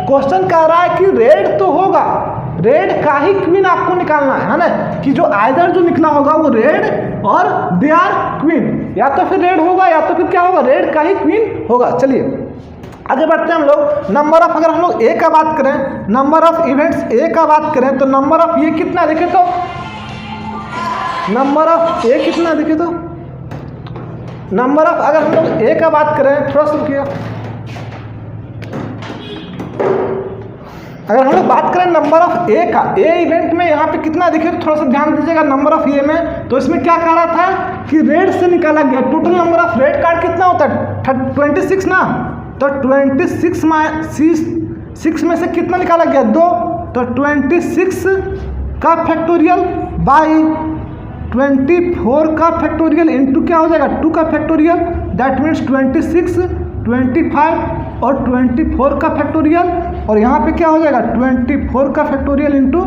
क्वेश्चन कह रहा है कि रेड तो होगा, रेड का ही क्वीन आपको निकालना है ना, कि जो आइदर जो निकला होगा वो रेड और दे आर क्वीन, या तो फिर रेड होगा या तो फिर क्या होगा, रेड का ही क्वीन होगा। चलिए आगे बढ़ते हैं हम लोग। नंबर ऑफ, अगर हम लोग ए का बात करें, नंबर ऑफ इवेंट्स ए का बात करें तो नंबर ऑफ ये कितना, देखे तो नंबर ऑफ ए कितना, देखे तो नंबर ऑफ, अगर हम लोग ए का बात करें, थोड़ा सा रुकिए, अगर हम लोग बात करें नंबर ऑफ ए का, ए इवेंट में यहाँ पे कितना देखिए तो थोड़ा सा ध्यान दीजिएगा। नंबर ऑफ ए में तो इसमें क्या कह रहा था कि रेड से निकाला गया, total number of red card कितना होता है 26 ना, तो 26 में 6 में से कितना निकाला गया, 2, तो 26 का फैक्टोरियल बाई 24 का फैक्टोरियल इंटू क्या हो जाएगा, 2 का फैक्टोरियल, दैट मीन्स 26, 25 और 24 का फैक्टोरियल, और यहाँ पे क्या हो जाएगा 24 का फैक्टोरियल इंटू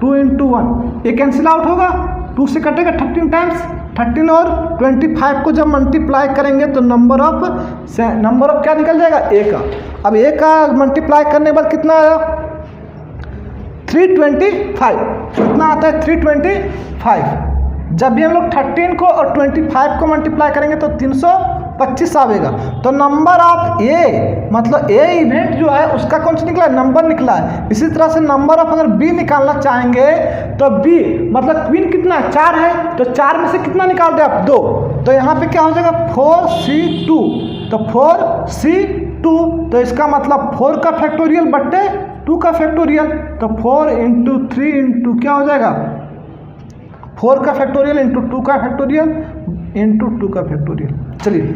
2 इंटू 1, ये कैंसिल आउट होगा, 2 से कटेगा 13 टाइम्स, 13 और 25 को जब मल्टीप्लाई करेंगे तो नंबर ऑफ क्या निकल जाएगा, ए का। अब ए का मल्टीप्लाई करने के बाद कितना आया, 325, कितना आता है 325। जब भी हम लोग 13 को और 25 को मल्टीप्लाई करेंगे तो 325 आएगा। तो नंबर ऑफ ए मतलब ए इवेंट जो है उसका कौन सा निकला है, नंबर निकला है। इसी तरह से नंबर ऑफ अगर बी निकालना चाहेंगे तो बी मतलब क्वीन कितना है, 4 है, तो 4 में से कितना निकाल दे आप, 2, तो यहाँ पे क्या हो जाएगा 4C2, तो 4C2, तो इसका मतलब 4 का फैक्टोरियल बट्टे 2 का फैक्टोरियल, तो 4 इंटू 3 इंटू क्या हो जाएगा 4 का फैक्टोरियल इंटू 2 का फैक्टोरियल इंटू 2 का फैक्टोरियल, चलिए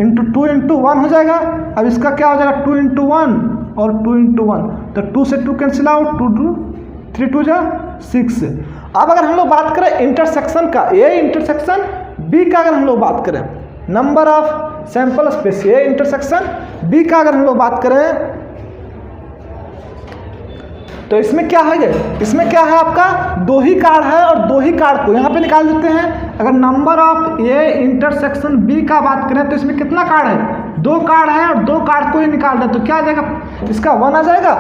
इंटू 2 इंटू 1 हो जाएगा। अब इसका क्या हो जाएगा 2 इंटू 1 और 2 इंटू 1, तो 2 से 2 कैंसिल आउट, 3 2 जा 6। अब अगर हम लोग बात करें इंटरसेक्शन का, ए इंटरसेक्शन बी का अगर हम लोग बात करें, number of sample space A intersection B का अगर हम लोग बात करें तो इसमें क्या है, इसमें क्या है आपका 2 ही कार्ड है और 2 ही कार्ड को यहाँ पे निकाल देते हैं। अगर number of A intersection B का बात करें तो इसमें कितना कार्ड है, 2 कार्ड है और 2 कार्ड को ही निकाल दें तो क्या आ जाएगा, इसका 1 आ जाएगा।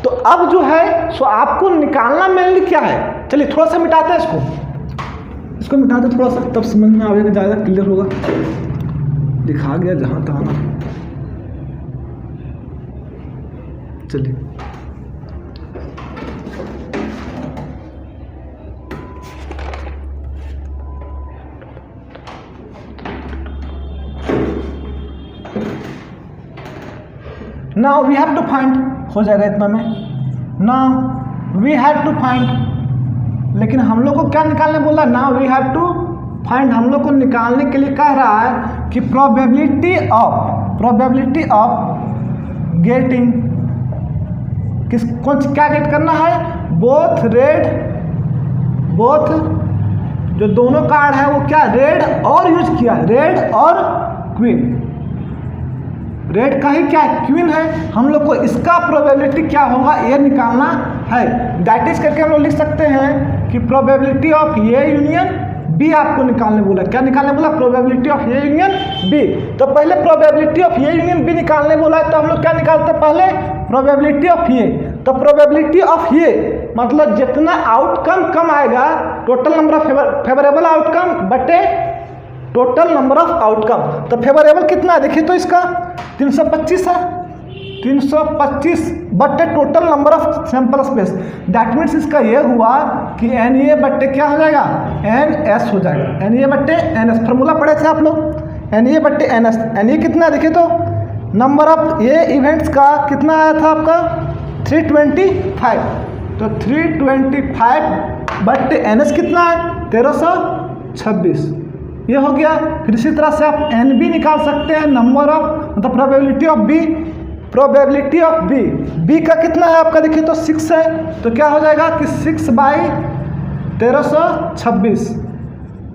तो अब जो है सो आपको निकालना मेनली क्या है, चलिए थोड़ा सा मिटाते हैं इसको मिटाते थोड़ा सा, तब समझ में आएगा, ज़्यादा क्लियर होगा। दिखा गया जहाँ तहाँ, चलिए now we have to find, हो जाएगा इतना में, now we have to find, लेकिन हम लोग को क्या निकालने बोला, now we have to find, हम लोग को निकालने के लिए कह रहा है कि प्रोबेबिलिटी ऑफ गेटिंग कौन क्या गेट करना है, बोथ जो दोनों कार्ड है वो क्या रेड और यूज किया है, रेड और क्वीन, रेड का ही क्या है क्वीन है, हम लोग को इसका प्रोबेबिलिटी क्या होगा ये निकालना है। दैट इज करके हम लोग लिख सकते हैं कि probability of A union B आपको निकालने बोला। क्या निकालने बोला? Probability of A union B. तो पहले probability of A union B निकालने बोला है, तो हम लोग क्या निकालते हैं? पहले प्रोबेबिलिटी ऑफ ए। तो प्रोबेबिलिटी ऑफ ए मतलब जितना आउटकम कम आएगा, total number of favourable outcome बटे टोटल नंबर ऑफ आउटकम। तो फेवरेबल कितना है देखिए, तो इसका 325 है, 325 बटे total number of sample space. That means इसका ये हुआ कि एन ए बट्टे क्या हो जाएगा? एन एस हो जाएगा। एन ए बट्टे एन एस, फार्मूला पढ़े थे आप लोग, एन ए बट्टे एन एस। एन ए कितना देखिए, तो नंबर ऑफ ए इवेंट्स का कितना आया था आपका? 325। तो 325 बट्टे एन एस कितना है? 1326। ये हो गया। फिर इसी तरह से आप एन बी निकाल सकते हैं, नंबर ऑफ मतलब probability of B. Probability of B, B का कितना है आपका देखिए, तो 6 है। तो क्या हो जाएगा कि 6/1326,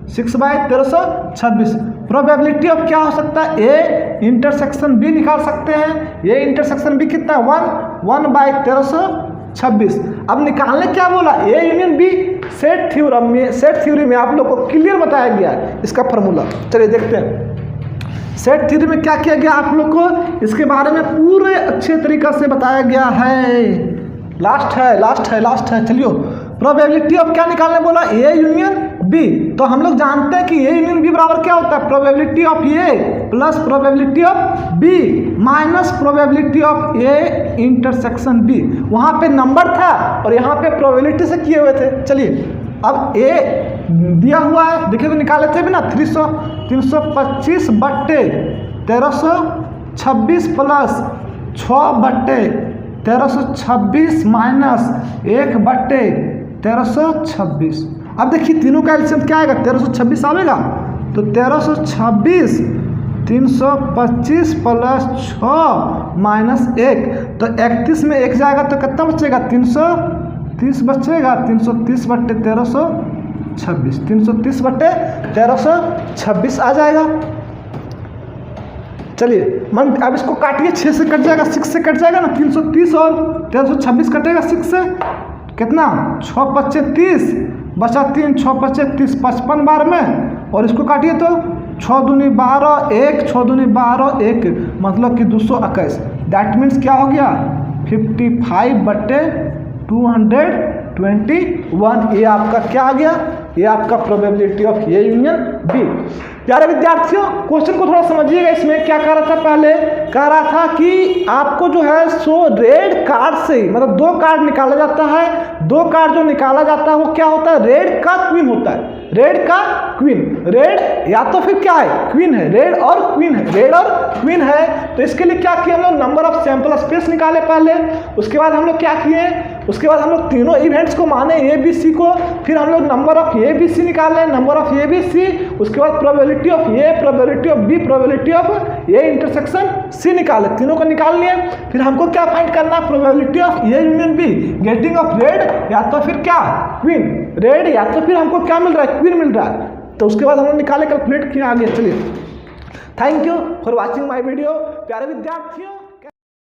6/1326। प्रोबेबिलिटी ऑफ क्या हो सकता है? ए इंटरसेक्शन बी निकाल सकते हैं। ए इंटरसेक्शन बी कितना है? 1/1326। अब निकालने क्या बोला? A union B. Set theory में आप लोग को क्लियर बताया गया है इसका फॉर्मूला। चलिए देखते हैं सेट थ्योरी में क्या किया गया, आप लोग को इसके बारे में पूरे अच्छे तरीक़ा से बताया गया है। लास्ट है। चलिए प्रोबेबिलिटी ऑफ क्या निकालने बोला? A union B. तो हम लोग जानते हैं कि ए यूनियन बी बराबर क्या होता है? Probability of A plus probability of B minus probability of A intersection B. वहाँ पे नंबर था और यहाँ पे प्रोबेबिलिटी से किए हुए थे। चलिए अब ए दिया हुआ है, देखिए तो निकाले थे भी ना, 325 बट्टे 1326 प्लस 6 बट्टे 1326 माइनस 1 बट्टे 1326। अब देखिए तीनों का एलसीएम क्या आएगा? 1326 आएगा। तो 1326 325 प्लस 6 माइनस 1, तो 31 में 1 जाएगा तो कितना बचेगा? 330 बचेगा। 330 बट्टे 1326, 330 बट्टे 1326 आ जाएगा। चलिए मन अब इसको काटिए, 6 से कट जाएगा, 6 से कट जाएगा ना, 330 और 1326 कटेगा 6 से, कितना? 6 बच्चे 30 बचा 3, 6 बच्चे 30, 55 बार में। और इसको काटिए तो 6 दूनी 12, 1 6 दूनी 12, 1 मतलब कि 221। दैट मीन्स क्या हो गया? 55 बट्टे 221। ये आपका क्या आ गया? ये आपका probability of A union B. प्यारे विद्यार्थियों, क्वेश्चन को थोड़ा समझिएगा। इसमें क्या कह रहा था? पहले कह रहा था कि आपको जो है सो रेड कार्ड से मतलब 2 कार्ड निकाला जाता है। 2 कार्ड जो निकाला जाता है वो क्या होता है? रेड का क्वीन होता है। रेड का क्वीन, रेड या तो फिर क्या है? क्वीन है। रेड और क्वीन है, रेड और क्वीन है। तो इसके लिए क्या किया हम लोग? नंबर ऑफ सैंपल स्पेस निकाले पहले। उसके बाद हम लोग क्या किए? उसके बाद हम लोग तीनों इवेंट्स को माने ए बी सी को। फिर हम लोग number of A B C निकाले, number of A B C. उसके बाद probability of A, probability of B, probability of A intersection C निकाले। तीनों को निकाल लिए। फिर हमको क्या फाइंड करना? Probability of A union B, getting of red या तो फिर क्या? क्वीन। रेड या तो फिर हमको क्या मिल रहा है? क्वीन मिल रहा है। तो उसके बाद हम लोग निकाले, कैलकुलेट किया आगे। चलिए, thank you for watching my video. प्यारे विद्यार्थियों।